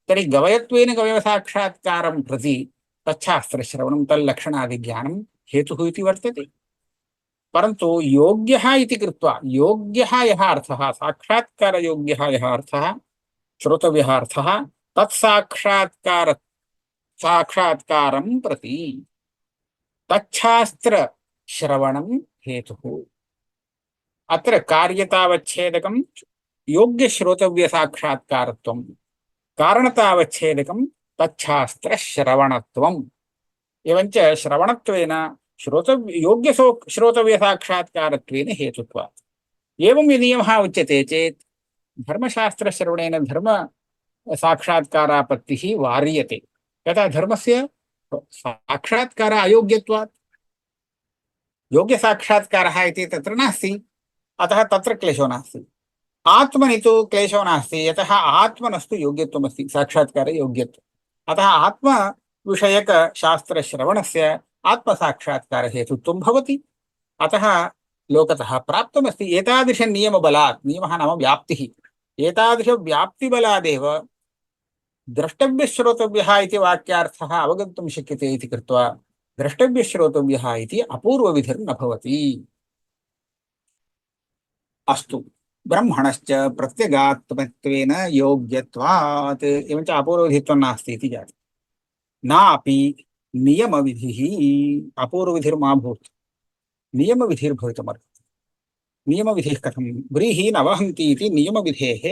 तर्हि गवयत्वेन गवयसाक्षात्कारं प्रति तच्छास्त्रश्रवणं तल्लक्षणादिज्ञानं हेतुः इति वर्तते। परन्तु योग्यः इति कृत्वा योग्यः यः अर्थः साक्षात्कारयोग्यः यः अर्थः श्रोतव्यः अर्थः साक्षात्कारं प्रति तच्छास्त्र श्रवणं हेतुः। अत्र कार्यतावच्छेदकं योग्य श्रोतव्य साक्षात्कारत्वं कारणतावच्छेदकं तच्छास्त्र श्रवणत्वम् एवञ्च श्रवणत्वेन योग्य श्रोतव्य साक्षात्कारत्वेन हेतुत्वात्। एवं नियमः उच्यते चेत् धर्मशास्त्र श्रवणेन धर्म साक्षात्कारापत्तिः वार्यते। यथा धर्मस्य साक्षात्कार अयोग्यत्वात् योग्य साक्षात्कारः इति तत्र नास्ति, अतः तत्र क्लेशो नास्ति। आत्मनि तु क्लेशो नास्ति, यतः आत्मनस्तु योग्यत्वमस्ति साक्षात्कार योग्यत्वम्। अतः आत्मविषयक शास्त्रश्रवणस्य आत्मसाक्षात्कार हेतुत्वं भवति। अतः लोकतः प्राप्तमस्ति एतादृशनियमबलात्। नियमः नाम व्याप्तिः। एतादृशव्याप्तिबलादेव द्रष्टव्यश्रोतव्यः इति वाक्यार्थः अवगन्तुं शक्यते इति कृत्वा द्रष्टव्यश्रोतव्यः इति अपूर्वविधिर्न भवति। अस्तु, ब्रह्मणश्च प्रत्यगात्मत्वेन योग्यत्वात् एवञ्च अपूर्वविधित्वं नास्ति इति जातं। नापि नियमविधिः अपूर्वविधिर्मा भूत् नियमविधिर्भवितुमर्हति। नियमविधिः कथं? व्रीहि न वहन्ति इति नियमविधेः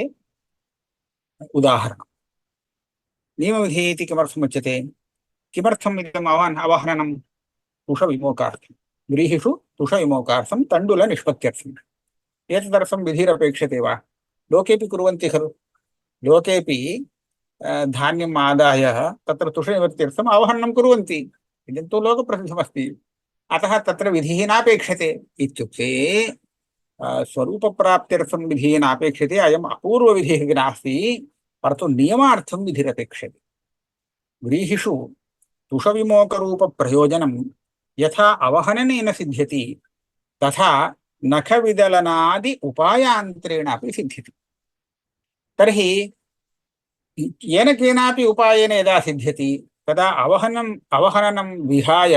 उदाहरणम्। नियमविधिः इति किमर्थमुच्यते? किमर्थम् इदम् अवहननं? तुषविमोकार्थं। व्रीहिषु तुषविमोकार्थं तण्डुलनिष्पत्त्यर्थम्। एतदर्थं विधिरपेक्षते वा? लोकेपि कुर्वन्ति खलु। लोकेपि धान्यम् आदाय तत्र तुषनिवृत्त्यर्थम् अवहरणं कुर्वन्ति। इदं तु लोकप्रसिद्धमस्ति, अतः तत्र विधिः नापेक्षते। इत्युक्ते स्वरूपप्राप्त्यर्थं विधिः नापेक्षते। अयम् अपूर्वविधिः नास्ति, परन्तु नियमार्थं विधिरपेक्षते। व्रीहिषु तुषविमोकरूपप्रयोजनं यथा अवहननेन सिद्ध्यति तथा नखविदलनादि उपायान्तरेण अपि सिद्ध्यति। तर्हि येन केनापि उपायेन यदा सिद्ध्यति तदा अवहननं विहाय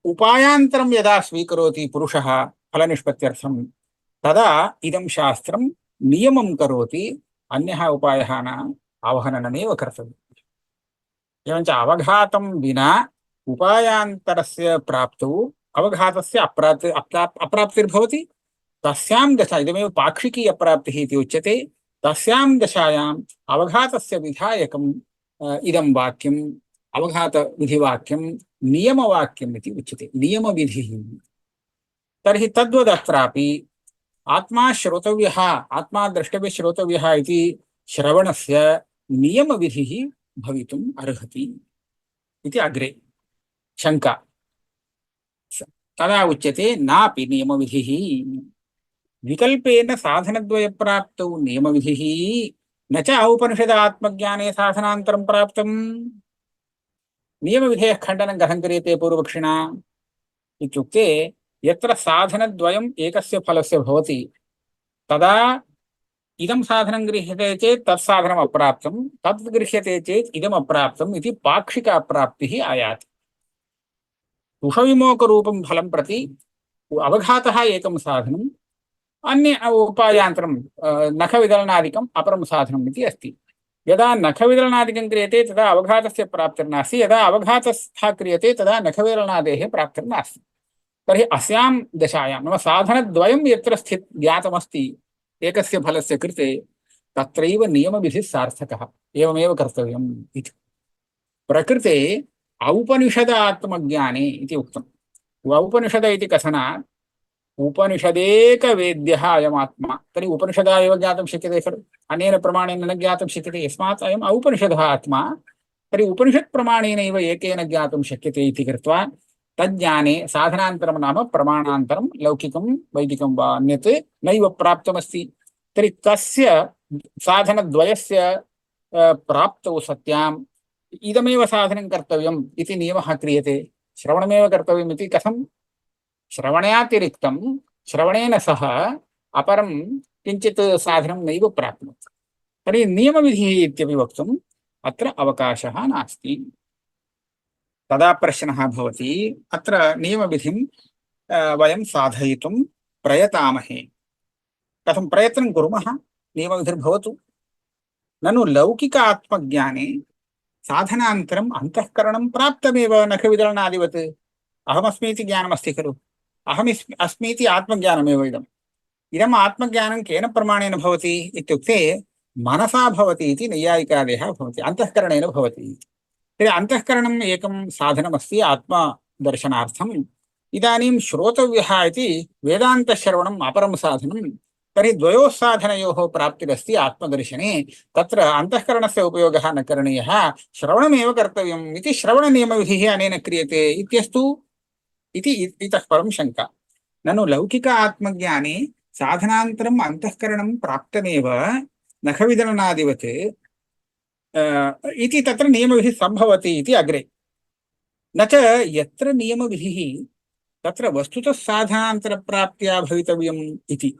उपायान्तरं यदा स्वीकरोति पुरुषः फलनिष्पत्त्यर्थं तदा इदं शास्त्रं नियमं करोति। अन्यः उपायः न, अवहननमेव कर्तव्यम्। एवञ्च अवघातं विना उपायान्तरस्य प्राप्तौ अवघातस्य अप्राप्तिर्भवति। तस्यां दशा इदमेव पाक्षिकी अप्राप्तिः इति उच्यते। तस्यां दशायाम् अवघातस्य विधायकम् इदं वाक्यम् अवघातविधिवाक्यं नियमवाक्यम् इति उच्यते, नियमविधिः। तर्हि तद्वदत्रापि आत्मा श्रोतव्यः, आत्मा द्रष्टव्यश्रोतव्यः इति श्रवणस्य नियमविधिः भवितुम् अर्हति इति अग्रे शङ्का। तदा उच्यते नापि नियमविधिः। विकल्पेन साधनद्वयप्राप्तौ नियमविधिः न च औपनिषदात्मज्ञाने साधनान्तरं प्राप्तम्। नियमविधेयः खण्डनं कथं क्रियते पूर्वपक्षिणा? इत्युक्ते यत्र साधनद्वयम् एकस्य फलस्य भवति तदा इदं साधनं गृह्यते चेत् तत् साधनम् अप्राप्तं, तत् गृह्यते चेत् इदम् अप्राप्तम् इति पाक्षिक अप्राप्तिः आयाति। तुषविमोकरूपं फलं प्रति अवघातः एकं साधनम्, अन्य उपायान्तरं नखविदलनादिकम् अपरं साधनम् इति अस्ति। यदा नखविदलनादिकं क्रियते तदा अवघातस्य प्राप्तिर्नास्ति, यदा अवघातस्थः क्रियते तदा नखविदलनादेः प्राप्तिर्नास्ति। तर्हि अस्यां दशायां नाम साधनद्वयं यत्र ज्ञातमस्ति एकस्य फलस्य कृते तत्रैव नियमविधिः सार्थकः, एवमेव कर्तव्यम् इति। प्रकृते औपनिषदात्मज्ञाने इति उक्तम्। औपनिषद इति कथनात् उपनिषदेकवेद्यः अयमात्मा। तर्हि उपनिषदा एव ज्ञातुं शक्यते खलु, अनेन प्रमाणेन न ज्ञातुं शक्यते। यस्मात् अयम् औपनिषदः आत्मा, तर्हि उपनिषत्प्रमाणेनैव एकेन ज्ञातुं शक्यते इति कृत्वा तज्ज्ञाने साधनान्तरं नाम प्रमाणान्तरं लौकिकं वैदिकं वा अन्यत् नैव प्राप्तमस्ति। तर्हि तस्य साधनद्वयस्य प्राप्तौ सत्याम् इदमेव साधनं कर्तव्यम् इति नियमः क्रियते। श्रवणमेव कर्तव्यम् इति कथं? श्रवणातिरिक्तं श्रवणेन सह अपरं किञ्चित् साधनं नैव प्राप्नोति। तर्हि नियमविधिः इत्यपि वक्तुम् अत्र अवकाशः नास्ति। तदा प्रश्नः भवति, अत्र नियमविधिं वयं साधयितुं प्रयतामहे। कथं प्रयत्नं कुर्मः? नियमविधिर्भवतु। ननु लौकिक आत्मज्ञाने साधनान्तरम् अन्तःकरणं प्राप्तमेव नखविदलनादिवत्। अहमस्मीति ज्ञानमस्ति खलु, अस्मीति आत्मज्ञानमेव इदम्। इदम् आत्मज्ञानं केन प्रमाणेन भवति इत्युक्ते मनसा भवति इति नैयायिकादयः भवति, अन्तःकरणेन भवति। तर्हि अन्तःकरणम् एकं साधनमस्ति आत्मदर्शनार्थम्। इदानीं श्रोतव्यः इति वेदान्तश्रवणम् अपरं साधनं। तर्हि द्वयोः साधनयोः प्राप्तिरस्ति आत्मदर्शने। तत्र अन्तःकरणस्य उपयोगः न करणीयः, श्रवणमेव कर्तव्यम् इति श्रवणनियमविधिः अनेन क्रियते इत्यस्तु इति इतः परं शङ्का। ननु लौकिक आत्मज्ञाने साधनान्तरम् अन्तःकरणं प्राप्तमेव नखविदलनादिवत् इति तत्र नियमविधिः सम्भवति इति अग्रे। न च यत्र नियमविधिः तत्र वस्तुतः साधनान्तरप्राप्त्या भवितव्यम् इति।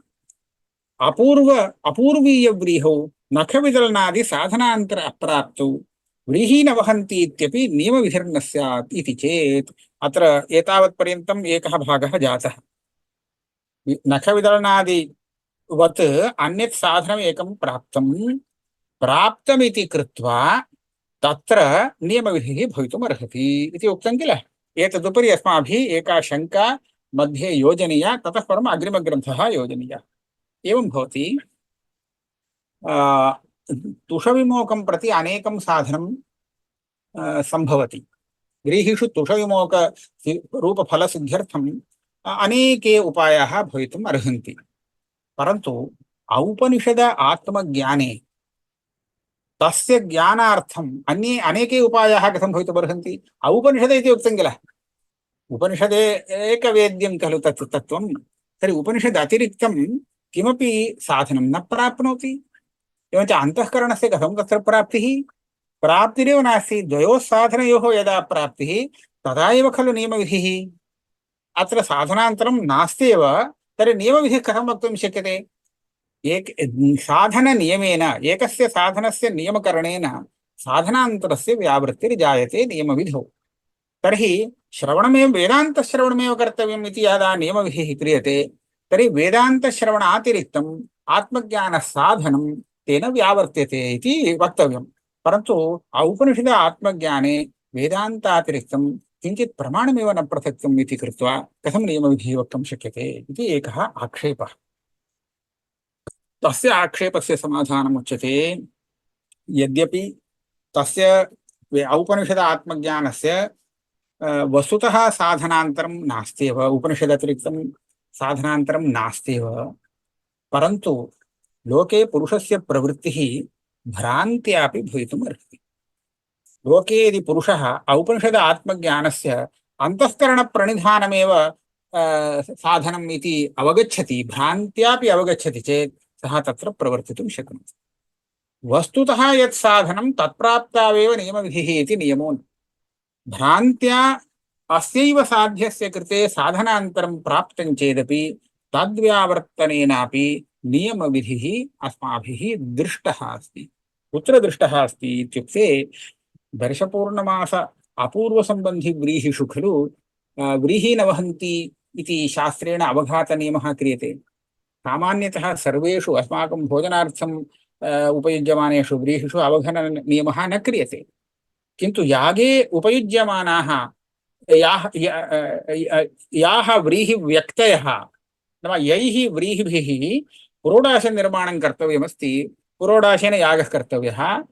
अपूर्वीयव्रीहौ नखविदलनादि साधनान्तर अप्राप्तौ व्रीही न वहन्ति इत्यपि नियमविधिर्न स्यात् इति चेत् अत्र एतावत्पर्यन्तम् एकः भागः जातः। नखविदलनादिवत् अन्यत् साधनम् एकं प्राप्तमिति कृत्वा तत्र नियमविधिः भवितुमर्हति इति उक्तं किल। एतदुपरि अस्माभिः एका शङ्का मध्ये योजनीया, ततः परम् अग्रिमग्रन्थः योजनीयः। एवं भवति। तुषविमोकं प्रति अनेकं साधनं सम्भवति। व्रीहिषु तुषविमोक रूपफलसिद्ध्यर्थम् अनेके उपायाः भवितुम् अर्हन्ति। परन्तु औपनिषद आत्मज्ञाने तस्य ज्ञानार्थम् अन्ये अनेके उपायाः कथं भवितुमर्हन्ति? औपनिषद इति उक्तं किल, उपनिषदे एकवेद्यं खलु तत् तत्त्वं। तर्हि उपनिषद् अतिरिक्तं किमपि साधनं न प्राप्नोति। एवञ्च अन्तःकरणस्य कथं तत्र प्राप्तिः? प्राप्तिरेव नास्ति। द्वयोः साधनयोः यदा प्राप्तिः तदा एव खलु नियमविधिः। अत्र साधनान्तरं नास्ति एव, तर्हि नियमविधिः कथं वक्तुं शक्यते? साधननियमेन, एकस्य साधनस्य नियमकरणेन साधनान्तरस्य व्यावृत्तिर्जायते नियमविधौ। तर्हि श्रवणमेव वेदान्तश्रवणमेव कर्तव्यम् इति यदा नियमविधिः क्रियते, तर्हि वेदान्तश्रवणातिरिक्तम् आत्मज्ञानसाधनं तेन व्यावर्त्यते इति वक्तव्यम्। परन्तु औपनिषद आत्मज्ञाने वेदान्तातिरिक्तं किञ्चित् प्रमाणमेव न पृथक्तम् इति कृत्वा कथं नियमविधिः वक्तुं शक्यते इति एकः आक्षेपः। तस्य आक्षेपस्य समाधानम् उच्यते। यद्यपि तस्य औपनिषद आत्मज्ञानस्य वस्तुतः साधनान्तरं नास्त्येव, उपनिषदतिरिक्तं साधनान्तरं नास्त्येव, परन्तु लोके पुरुषस्य प्रवृत्तिः भ्रान्त्यापि भवितुम् अर्हति। लोके यदि पुरुषः औपनिषद आत्मज्ञानस्य अन्तःकरणप्रणिधानमेव साधनम् इति अवगच्छति, भ्रान्त्यापि अवगच्छति चेत् सः तत्र प्रवर्तितुं शक्नोति। वस्तुतः यत् साधनं तत्प्राप्तावेव नियमविधिः इति नियमो न। भ्रान्त्या अस्यैव साध्यस्य कृते साधनान्तरं प्राप्तं चेदपि तद्व्यावर्तनेनापि नियमविधिः अस्माभिः दृष्टः अस्ति। कुत्र दृष्टः अस्ति इत्युक्ते वर्षपूर्णमास अपूर्वसम्बन्धिव्रीहिषु खलु व्रीही न वहन्ति इति शास्त्रेण अवघातनियमः क्रियते। सामान्यतः सर्वेषु अस्माकं भोजनार्थं उपयुज्यमानेषु व्रीहिषु अवघननियमः न क्रियते, किन्तु यागे उपयुज्यमानाः याः व्रीहिव्यक्तयः, नाम यैः व्रीहिभिः पुरोडाशनिर्माणं कर्तव्यमस्ति, पुरोडाशेन यागः कर्तव्यः,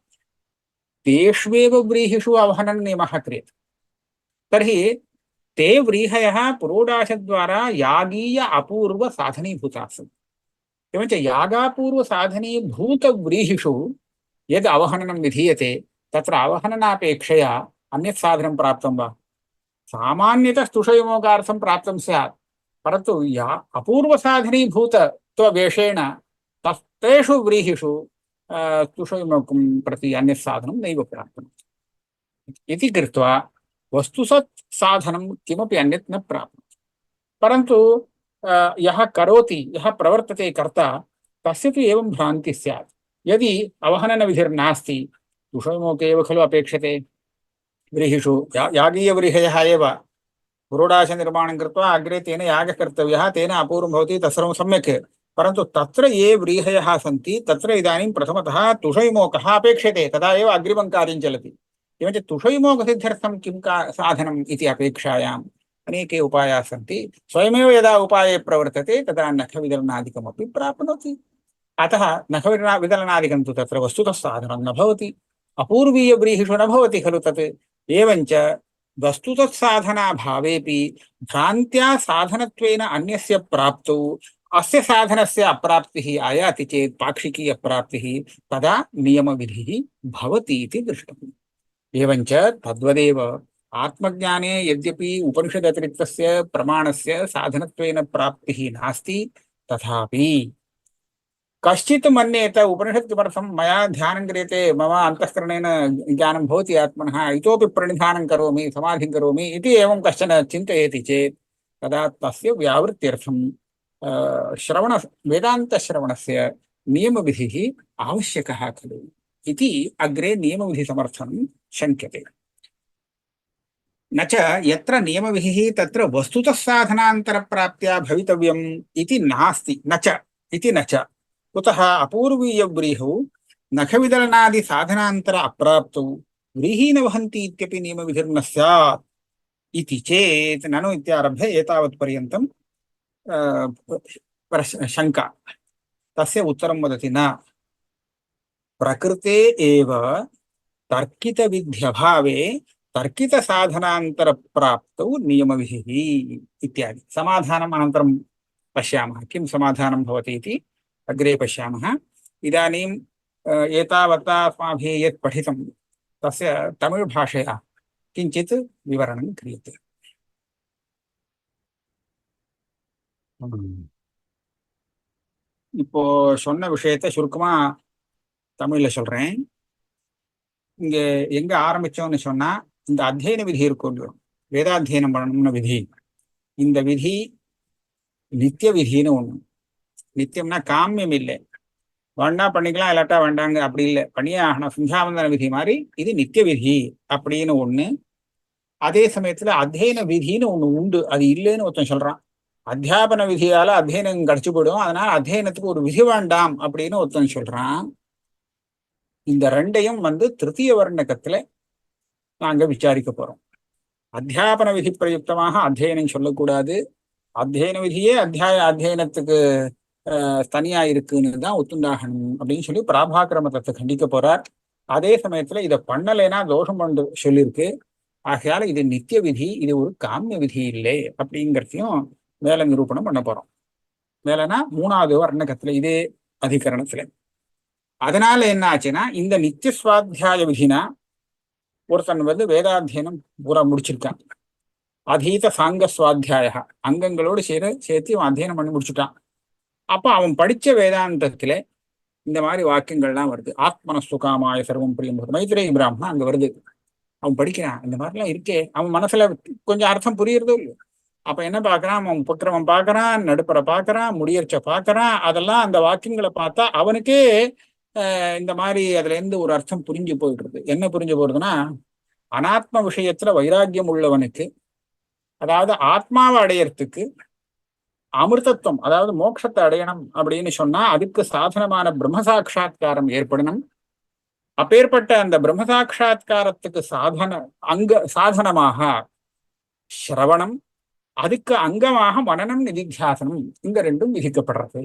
तेष्वेव व्रीहिषु अवहननियमः क्रियते। तर्हि ते व्रीहयः पुरोडाशद्वारा यागीय अपूर्व साधनीभूताः सन्ति। एवञ्च यागापूर्वसाधनीभूतव्रीहिषु यद् अवहननं विधीयते तत्र अवहननापेक्षया अन्यत् साधनं प्राप्तं वा? सामान्यतः स्तुषविमोकार्थं प्राप्तं स्यात्, परन्तु या अपूर्वसाधनीभूतत्ववेषेण तेषु व्रीहिषु स्तुषविमोकं प्रति अन्यत् साधनं नैव प्राप्तम् इति कृत्वा वस्तुसत् साधनं किमपि अन्यत् न प्राप्नोति। परन्तु यः करोति, यः प्रवर्तते कर्ता, तस्य तु एवं भ्रान्तिः स्यात्। यदि अवहननविधिर्नास्ति, तुषविमोके एव खलु अपेक्षते व्रीहिषु, यागीयव्रीहयः एव पुरोडाश निर्माणं कृत्वा अग्रे तेन यागः कर्तव्यः, तेन अपूर्वं भवति, तत्सर्वं सम्यक्। परन्तु तत्र ये व्रीहयः सन्ति तत्र इदानीं प्रथमतः तुषविमोकः अपेक्षते, तदा एव अग्रिमं कार्यं चलति। एवञ्च तुषविमोकसिद्ध्यर्थं किं साधनम् इति अपेक्षायाम् अनेके उपायाः सन्ति। स्वयमेव यदा उपाये प्रवर्तते तदा नखविदलनादिकमपि प्राप्नोति। अतः नखविदलनादिकं तु तत्र वस्तुतः साधनं न भवति, अपूर्वीयव्रीहिषु न भवति खलु तत्। एवञ्च वस्तुतत्साधनाभावेऽपि भ्रान्त्या साधनत्वेन अन्यस्य प्राप्तौ अस्य साधनस्य अप्राप्तिः आयाति चेत् पाक्षिकी अप्राप्तिः, तदा नियमविधिः भवति इति दृष्टम्। एवञ्च तद्वदेव आत्मज्ञाने यद्यपि उपनिषदतिरिक्तस्य प्रमाणस्य साधनत्वेन प्राप्तिः नास्ति, तथापि कश्चित् मन्येत उपनिषत् किमर्थं मया ध्यानं क्रियते, मम अन्तःकरणेन ज्ञानं भवति आत्मनः, इतोपि प्रणिधानं करोमि, समाधिं करोमि इति एवं कश्चन चिन्तयति चेत् तदा तस्य व्यावृत्त्यर्थं श्रवण वेदान्तश्रवणस्य नियमविधिः आवश्यकः खलु इति अग्रे नियमविधिसमर्थनं शङ्क्यते। न च यत्र नियमविधिः तत्र वस्तुतः साधनान्तरप्राप्त्या भवितव्यम् इति नास्ति। न च इति न च कुतः अपूर्वीयव्रीहौ नखविदलनादि साधनान्तर अप्राप्तौ व्रीहीन वहन्ति इत्यपि नियमविधिर्न स्यात् इति चेत् ननु इत्यारभ्य एतावत्पर्यन्तं शङ्का। तस्य उत्तरं वदति न, प्रकृते एव तर्कितविध्यभावे तर्कितसाधनान्तरप्राप्तौ नियमविधिः इत्यादि। समाधानम् अनन्तरं पश्यामः, किं समाधानं भवति इति अग्रे पश्यामः। इदानीम् एतावता अस्माभिः यत् पठितं तस्य तमिळ् भाषया किञ्चित् विवरणं क्रियते। இப்போ சொன்ன விஷயத்தை சுருக்கமா தமிழ்ல சொல்றேன். இங்க எங்க ஆரம்பிச்சோம்னு சொன்னா, இந்த அத்தியன விதி இருக்கும் இல்லையோ, வேதாத்தியனம் பண்ணணும்னு விதி, இந்த விதி நித்திய விதின்னு ஒண்ணு. நித்தியம்னா காமியம் இல்லை, வேண்டா பண்ணிக்கலாம் இல்லாட்டா வேண்டாங்க அப்படி இல்லை, பண்ணியே ஆகணும், சந்தியாவந்தன விதி மாதிரி இது நித்திய விதி அப்படின்னு ஒண்ணு. அதே சமயத்துல அத்தியன விதின்னு ஒண்ணு உண்டு, அது இல்லைன்னு ஒருத்தன் சொல்றான். அத்தியாபன விதியால அத்தியனம் கிடைச்சு போயிடும், அதனால அத்தியனத்துக்கு ஒரு விதி வேண்டாம் அப்படின்னு ஒருத்தன் சொல்றான். இந்த ரெண்டையும் திருத்தீய வர்ணகத்துல நாங்க விசாரிக்க போறோம். அத்தியாபன விதி பிரயுக்தமாக அத்தியனம் சொல்லக்கூடாது, அத்தியன விதியே அத்தியனத்துக்கு தனியா இருக்குன்னு தான் ஒத்துண்டாகணும் அப்படின்னு சொல்லி பிராபாகர மதத்தை கண்டிக்க போறார். அதே சமயத்துல இதை பண்ணலைன்னா தோஷம் பண்ணு சொல்லியிருக்கு. ஆகையால இது நித்திய விதி, இது ஒரு காமிய விதி இல்லை அப்படிங்கிறதையும் மேல நிரூபணம் பண்ண போறோம். மேலனா 3வது வர்ணகத்துல, இதே அதிகரணத்துல. அதனால என்ன ஆச்சுன்னா, இந்த நித்திய சுவாத்தியாய விதினா ஒருத்தன் வேதாத்தியனம் பூரா முடிச்சிருக்கான், அதீத சாங்க சுவாத்தியாய அங்கங்களோடு சேர்த்து அவன் அத்தியனம் பண்ணி முடிச்சுட்டான். அப்ப அவன் படிச்ச வேதாந்தத்துல இந்த மாதிரி வாக்கியங்கள்லாம் வருது. ஆத்மனஸ்து காமாய சர்வம் பிரியம் மைத்ரேயி பிராமணா அங்க வருது. அவன் படிக்கிறான், இந்த மாதிரிலாம் இருக்கே, அவன் மனசுல கொஞ்சம் அர்த்தம் புரியுறதோ இல்லையோ. அப்ப என்ன பாக்குறான், அவன் புத்திரவன் பாக்குறான், நடுப்பரை பாக்குறான், முடியர்ச்ச பாக்குறான். அதெல்லாம் அந்த வாக்கியங்களை பார்த்தா அவனுக்கே இந்த மாதிரி அதுல இருந்து ஒரு அர்த்தம் புரிஞ்சு போயிடுறது. என்ன புரிஞ்சு போறதுன்னா, அனாத்ம விஷயத்துல வைராக்கியம் உள்ளவனுக்கு, அதாவது ஆத்மாவை அடையறதுக்கு அமிர்தத்துவம், அதாவது மோட்சத்தை அடையணும் அப்படின்னு சொன்னா அதுக்கு சாதனமான பிரம்மசாட்சா்காரம் ஏற்படணும். அப்பேற்பட்ட அந்த பிரம்மசாட்சா்காரத்துக்கு சாதனமாக சிரவணம், அதுக்கு அங்கமாக மனனம் நிதித்தியாசனம், இந்த ரெண்டும் விதிக்கப்படுறது.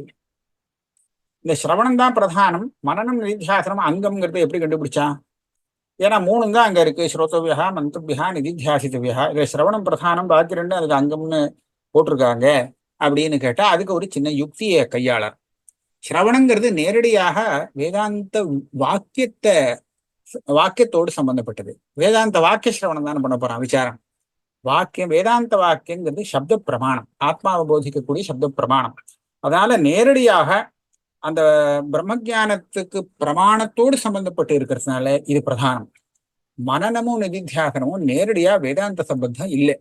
இந்த சிரவணம் தான் பிரதானம், மனனம் நிதித்தியாசனம் அங்கம்ங்கிறத எப்படி கண்டுபிடிச்சா? ஏன்னா 3 தான் அங்க இருக்கு, ஸ்ரோதவியா மந்தவியா நிதித்தியாசித்தவியா. இதுல சிரவணம் பிரதானம், பாக்கி 2 அதுக்கு அங்கம்னு போட்டிருக்காங்க அப்படின்னு கேட்டா அதுக்கு ஒரு சின்ன யுக்தியை கையாளர். சிரவணங்கிறது நேரடியாக வேதாந்த வாக்கியத்தோடு சம்பந்தப்பட்டது. வேதாந்த வாக்கிய சிரவணம் தானே பண்ண போறான், விசாரம். வாக்கியம், வேதாந்த வாக்கியங்கிறது சப்த பிரமாணம், ஆத்மாவை போதிக்கக்கூடிய சப்த பிரமாணம். அதனால நேரடியாக அந்த பிரம்மஜானத்துக்கு பிரமாணத்தோடு சம்பந்தப்பட்டு இருக்கிறதுனால இது பிரதானம். மனனமும் நிதித்தியாசனமும் நேரடியா வேதாந்த சம்பந்தம் இல்லை.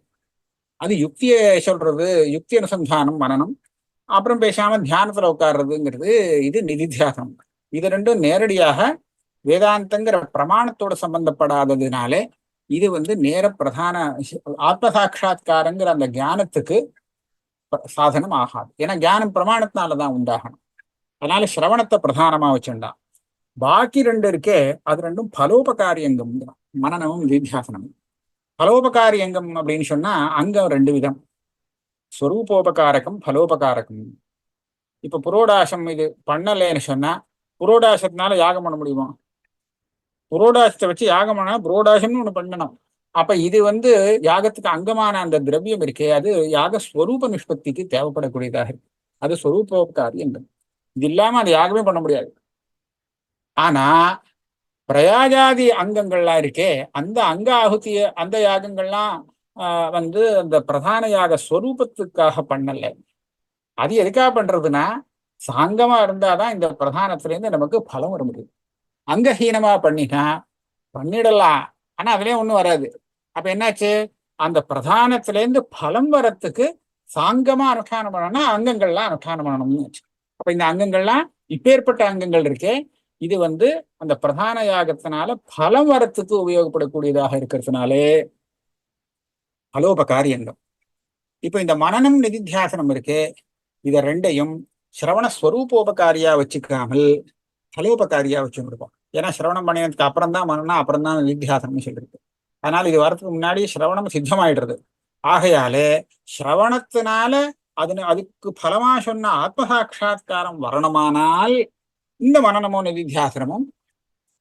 அது யுக்தியை சொல்றது, யுக்தி அனுசந்தானம் மனனம், அப்புறம் பேசாம தியானத்துல உட்கார்றதுங்கிறது இது நிதித்தியாசனம். இது ரெண்டும் நேரடியாக வேதாந்தங்கிற பிரமாணத்தோடு சம்பந்தப்படாததுனாலே இது நேர பிரதான ஆத்ம சாட்சா்காரங்கிற அந்த ஞானத்துக்கு சாதனம் ஆகாது. ஏன்னா ஞானம் பிரமாணத்தினாலதான் உண்டாகணும். அதனால சிரவணத்தை பிரதானமா வச்சுண்டான். பாக்கி ரெண்டு இருக்கே, அது ரெண்டும் பலோபகாரி அங்கம், மனநமும் நிதித்தியாசனமும். பலோபகாரி அங்கம் அப்படின்னு சொன்னா அங்கம் ரெண்டு விதம், ஸ்வரூபோபகாரகம் பலோபகாரகம். இப்ப புரோடாசம் இது பண்ணலைன்னு சொன்னா புரோடாசத்தினால யாகம் பண்ண முடியுமா? புரோடாசத்தை வச்சு யாகம் பண்ணா புரோடாசம்னு ஒண்ணு பண்ணணும். அப்ப இது யாகத்துக்கு அங்கமான அந்த திரவியம் இருக்கே, அது யாக ஸ்வரூப நிஷ்பத்திக்கு தேவைப்படக்கூடியதாக இருக்கு. அது ஸ்வரூபோபகாரி அங்கம். இது இல்லாம அது யாகமே பண்ண முடியாது. ஆனா பிரயாஜாதி அங்கங்கள்லாம் இருக்கே, அந்த அங்க ஆகுதிய அந்த யாகங்கள்லாம் அந்த பிரதான யாக ஸ்வரூபத்துக்காக பண்ணல. அது எதுக்காக பண்றதுன்னா சாங்கமா இருந்தாதான் இந்த பிரதானத்திலேருந்து நமக்கு பலம் வர முடியும். அங்கஹீனமா பண்ணினா பண்ணிடலாம், ஆனா அதுலயே ஒண்ணும் வராது. அப்ப என்னாச்சு, அந்த பிரதானத்திலேருந்து பலம் வரத்துக்கு சாங்கமா அனுஷ்டானம் பண்ணணும்னா அங்கங்கள்லாம் அனுஷ்டானம் பண்ணணும்னு வச்சு. அப்ப இந்த அங்கங்கள்லாம் இப்பேற்பட்ட அங்கங்கள் இருக்கே, இது அந்த பிரதான யாகத்தினால பலம் வரத்துக்கு உபயோகப்படக்கூடியதாக இருக்கிறதுனாலே பலோபகாரி அங்கம். இப்ப இந்த மனனம் நிதித்தியாசனம் இருக்கே, இத ரெண்டையும் சிரவண ஸ்வரூபோபகாரியா வச்சுக்காமல் பலோபகாரியா வச்சுருக்கோம். ஏன்னா சிரவணம் பண்ணினதுக்கு அப்புறம் தான் மனனா, அப்புறம் தான் நிதித்தியாசனம்னு சொல்லியிருக்கு. அதனால இது வரதுக்கு முன்னாடி சிரவணம் சித்தமாயிடுறது. ஆகையாலே சிரவணத்தினால அதுக்கு பலமா சொன்ன ஆத்மசாட்சா்காரம் வரணுமானால் இந்த மனநமோ நிதித்தியாசனமும்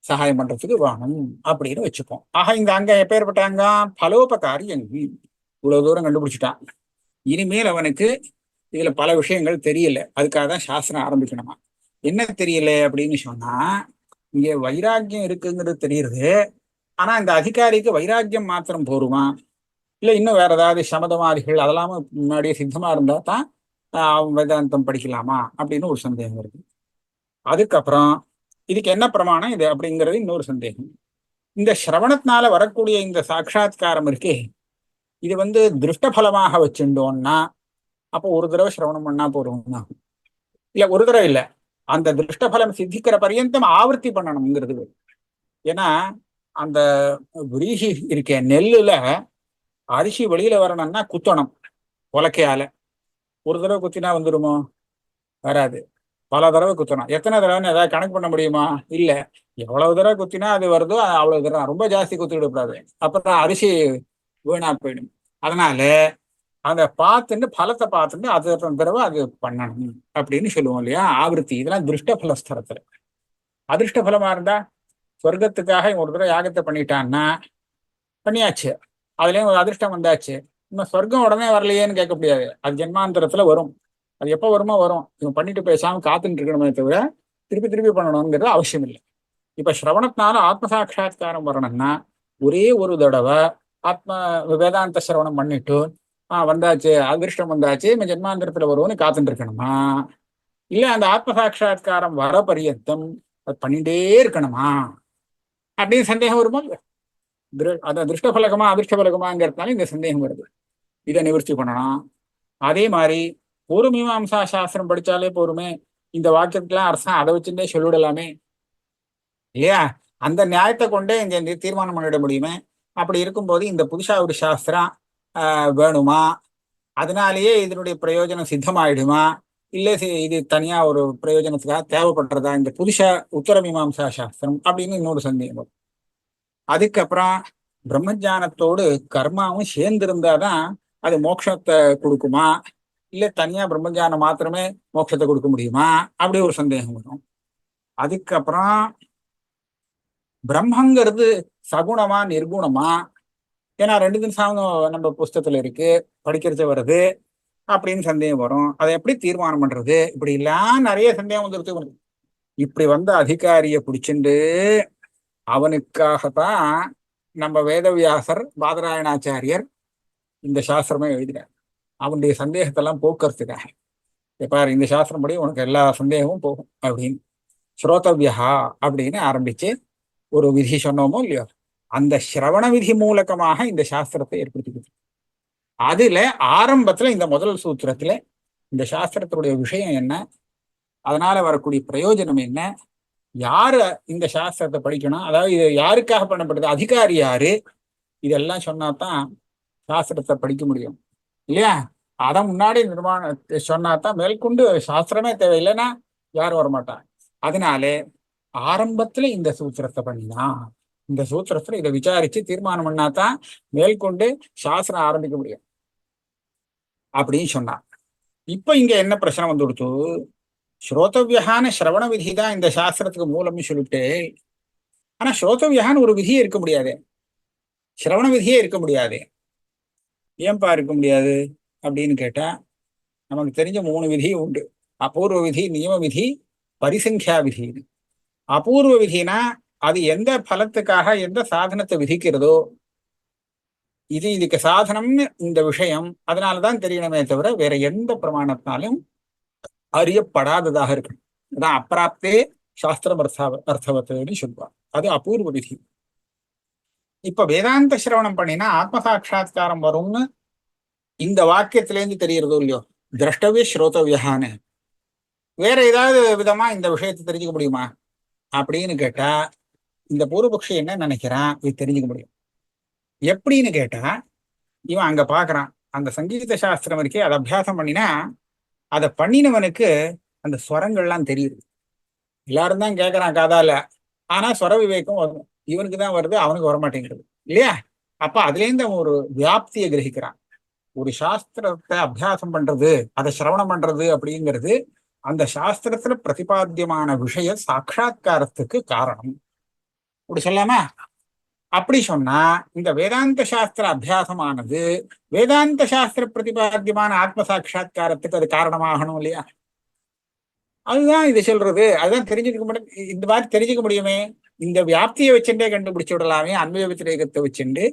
சகாயம் பண்றதுக்கு வேணும் அப்படின்னு வச்சுப்போம். ஆக இந்த அங்கம் எப்பேற்பட்ட அங்கம்? பலோபகாரி அங்கம். இவ்வளவு தூரம் கண்டுபிடிச்சிட்டான். இனிமேல் அவனுக்கு இதுல பல விஷயங்கள் தெரியல. அதுக்காக தான் சாஸ்திரம் ஆரம்பிக்கணுமா. என்ன தெரியல அப்படின்னு சொன்னா, இங்க வைராக்கியம் இருக்குங்கிறது தெரியுது. ஆனா இந்த அதிகாரிக்கு வைராக்கியம் மாத்திரம் போருமா, இல்ல இன்னும் வேற ஏதாவது சமதமாதிகள் அதெல்லாம் முன்னாடியே சித்தமா இருந்தா தான் வேதாந்தம் படிக்கலாமா அப்படின்னு ஒரு சந்தேகம் இருக்கு. அதுக்கப்புறம் இதுக்கு என்ன பிரமாணம் இது அப்படிங்கிறது இன்னொரு சந்தேகம். இந்த சிரவணத்தினால வரக்கூடிய இந்த சாட்சா்காரம் இருக்கே, இது திருஷ்டபலமாக வச்சுட்டோம்னா அப்போ ஒரு தடவை சிரவணம் பண்ணா போறோம்னா, இல்ல ஒரு தடவை இல்ல, அந்த திருஷ்டபலம் சித்திக்கிற பரியந்தம் ஆவர்த்தி பண்ணணுங்கிறது. ஏன்னா அந்த விரீஹி இருக்க நெல்லுல அரிசி வெளியில வரணும்னா குத்தணும் உலக்கையால. ஒரு தடவை குத்தினா வந்துடுமோ? வராது. பல தடவை குத்தணும். எத்தனை தடவைன்னு ஏதாவது கணக்கு பண்ண முடியுமா? இல்ல. எவ்வளவு தடவை குத்தினா அது வருதோ அவ்வளவு தடவை. ரொம்ப ஜாஸ்தி குத்தி விடக்கூடாது, அப்புறம் அரிசி வீணா போயிடும். அதனால அந்த பார்த்துட்டு பலத்தை பார்த்துட்டு அது தடவை அது பண்ணணும் அப்படின்னு சொல்லுவோம் இல்லையா, ஆவர்த்தி. இதெல்லாம் திருஷ்டபலஸ்தரத்துல. அதிர்ஷ்ட பலமா இருந்தா சொர்க்கத்துக்காக ஒரு தடவை யாகத்தை பண்ணிட்டான்னா பண்ணியாச்சு, அதுலயும் ஒரு அதிர்ஷ்டம் வந்தாச்சு. இன்னும் சொர்க்கம் உடனே வரலையேன்னு கேட்க முடியாது. அது ஜென்மாந்தரத்துல வரும். அது எப்போ வருமோ வரும். இவன் பண்ணிட்டு பேசாம காத்துட்டு இருக்கணுமே தவிர திருப்பி திருப்பி பண்ணணுங்கிறது அவசியம் இல்லை. இப்ப சிரவணத்தினால ஆத்மசாட்சா்காரம் வரணும்னா ஒரே ஒரு தடவை ஆத்ம வேதாந்த சிரவணம் பண்ணிட்டு வந்தாச்சு, அதிர்ஷ்டம் வந்தாச்சு, இவன் ஜென்மாந்திரத்துல வரும்னு காத்துட்டு இருக்கணுமா, இல்ல அந்த ஆத்மசாட்சா்காரம் வர பரியந்தம் அது பண்ணிட்டே இருக்கணுமா அப்படின்னு சந்தேகம் வருமா? அதான் திருஷ்டபலகமா அதிர்ஷ்டபலகமாங்கிறதுனால இந்த சந்தேகம் வருது. இதை நிவர்த்தி பண்ணணும். அதே மாதிரி ஒரு மீமாம்சா சாஸ்திரம் படிச்சாலே போருமே, இந்த வாக்கியத்துக்கெல்லாம் அர்த்தம் அதை வச்சுட்டே சொல்லிவிடலாமே இல்லையா? அந்த நியாயத்தை கொண்டே இங்க தீர்மானம் பண்ணிட முடியுமே. அப்படி இருக்கும்போது இந்த புதுசா ஒரு சாஸ்திரம் வேணுமா? அதனாலேயே இதனுடைய பிரயோஜனம் சித்தமாயிடுமா, இல்லை இது தனியா ஒரு பிரயோஜனத்துக்காக தேவைப்படுறதா இந்த புதுசா உத்தர மீமாம்சா சாஸ்திரம் அப்படின்னு இன்னொரு சந்தேகம் வரும். அதுக்கப்புறம் பிரம்மஜானத்தோடு கர்மாவும் சேர்ந்திருந்தாதான் அது மோட்சத்தை கொடுக்குமா, இல்லை தனியா பிரம்மஜானம் மாத்திரமே மோட்சத்தை கொடுக்க முடியுமா, அப்படி ஒரு சந்தேகம் வரும். அதுக்கப்புறம் பிரம்மங்கிறது சகுணமா நிர்குணமா, ஏன்னா ரெண்டு தினம் நம்ம புஸ்தகத்துல இருக்கு, படிக்கிறது வருது அப்படின்னு சந்தேகம் வரும். அதை எப்படி தீர்மானம் பண்றது? இப்படி எல்லாம் நிறைய சந்தேகம் வந்துருது. இப்படி அதிகாரியை பிடிச்சிண்டு அவனுக்காகத்தான் நம்ம வேதவியாசர் பாதராயணாச்சாரியர் இந்த சாஸ்திரமே எழுதினார். அவனுடைய சந்தேகத்தெல்லாம் போக்குறதுக்காக, பாரு இந்த சாஸ்திரம் படி உனக்கு எல்லா சந்தேகமும் போகும் அப்படின்னு ஸ்ரோதவ்யா அப்படின்னு ஆரம்பிச்சு ஒரு விதி சொன்னோமோ இல்லையோ, அந்த சிரவண விதி மூலகமாக இந்த சாஸ்திரத்தை ஏற்படுத்திக்கிட்டு அதுல ஆரம்பத்துல இந்த முதல் சூத்திரத்துல இந்த சாஸ்திரத்தினுடைய விஷயம் என்ன, அதனால வரக்கூடிய பிரயோஜனம் என்ன, யாரு இந்த சாஸ்திரத்தை படிக்கணும், அதாவது இது யாருக்காக பண்ணப்படுது, அதிகாரி யாரு, இதெல்லாம் சொன்னாதான் சாஸ்திரத்தை படிக்க முடியும் இல்லையா? அதை முன்னாடி சொன்னாதான் மேற்கொண்டு சாஸ்திரமே தேவையில்லைன்னா யாரும் வரமாட்டான். அதனாலே ஆரம்பத்துல இந்த சூத்திரத்தை பண்ணினா, இந்த சூத்திரத்துல இதை விசாரிச்சு தீர்மானம் பண்ணாதான் மேற்கொண்டு சாஸ்திரம் ஆரம்பிக்க முடியும் அப்படின்னு சொன்னான். இப்ப இங்க என்ன பிரச்சனை வந்து கொடுத்து, ஸ்ரோதவியகான சிரவண விதி தான் இந்த சாஸ்திரத்துக்கு மூலம்னு சொல்லிட்டு, ஆனா ஸ்ரோதவியகான ஒரு விதியே இருக்க முடியாது, சிரவண விதியே இருக்க முடியாது. ஏன்பா இருக்க முடியாது அப்படின்னு கேட்டா, நமக்கு தெரிஞ்ச 3 விதி உண்டு. அபூர்வ விதி, நியம விதி, பரிசங்கியா விதி. அபூர்வ விதினா அது எந்த பலத்துக்காக எந்த சாதனத்தை விதிக்கிறதோ, இதுக்கு சாதனம்னு இந்த விஷயம் அதனாலதான் தெரியணுமே தவிர வேற எந்த பிரமாணத்தினாலும் அறியப்படாததாக இருக்கணும். அதான் அப்பிராப்தே சாஸ்திரம் அர்த்தவத்துன்னு சொல்லுவார். அது அபூர்வ விதி. இப்ப வேதாந்த சிரவணம் பண்ணினா ஆத்ம சாட்சா்காரம் வரும்னு இந்த வாக்கியத்திலேருந்து தெரியறதோ இல்லையோ, திரஷ்டவிய ஸ்ரோதவியகான்னு. வேற ஏதாவது விதமா இந்த விஷயத்தை தெரிஞ்சுக்க முடியுமா அப்படின்னு கேட்டா, இந்த பூர்வபக்ஷி என்ன நினைக்கிறான் இது தெரிஞ்சுக்க முடியும். எப்படின்னு கேட்டா, இவன் அங்க பாக்குறான் அந்த சங்கீத சாஸ்திரம் இருக்கே, அதை அபியாசம் பண்ணினா அதை பண்ணினவனுக்கு அந்த ஸ்வரங்கள்லாம் தெரியுது. எல்லாரும் தான் கேட்கறான் காதால, ஆனா ஸ்வர விவேகம் வரும். இவனுக்கு தான் வருது, அவனுக்கு வரமாட்டேங்கிறது இல்லையா? அப்ப அதுல இருந்து அவன் ஒரு வியாப்தியை கிரகிக்கிறான். ஒரு சாஸ்திரத்தை அபியாசம் பண்றது, அதை சிரவணம் பண்றது அப்படிங்கிறது அந்த சாஸ்திரத்துல பிரதிபாத்தியமான விஷய சாட்சா்காரத்துக்கு காரணம். அப்படி சொல்லாமா? அப்படி சொன்னா இந்த வேதாந்த சாஸ்திர அபியாசமானது வேதாந்த சாஸ்திர பிரதிபாத்தியமான ஆத்ம சாட்சா்காரத்துக்கு அது காரணமாகணும் இல்லையா? அதுதான் இது சொல்றது. அதுதான் தெரிஞ்சுக்க முடியும். இந்த மாதிரி தெரிஞ்சுக்க முடியுமே, இந்த வியாப்தியை வச்சுட்டே கண்டுபிடிச்சு விடலாமே, அன்வய வித்திரேகத்தை வச்சுண்டு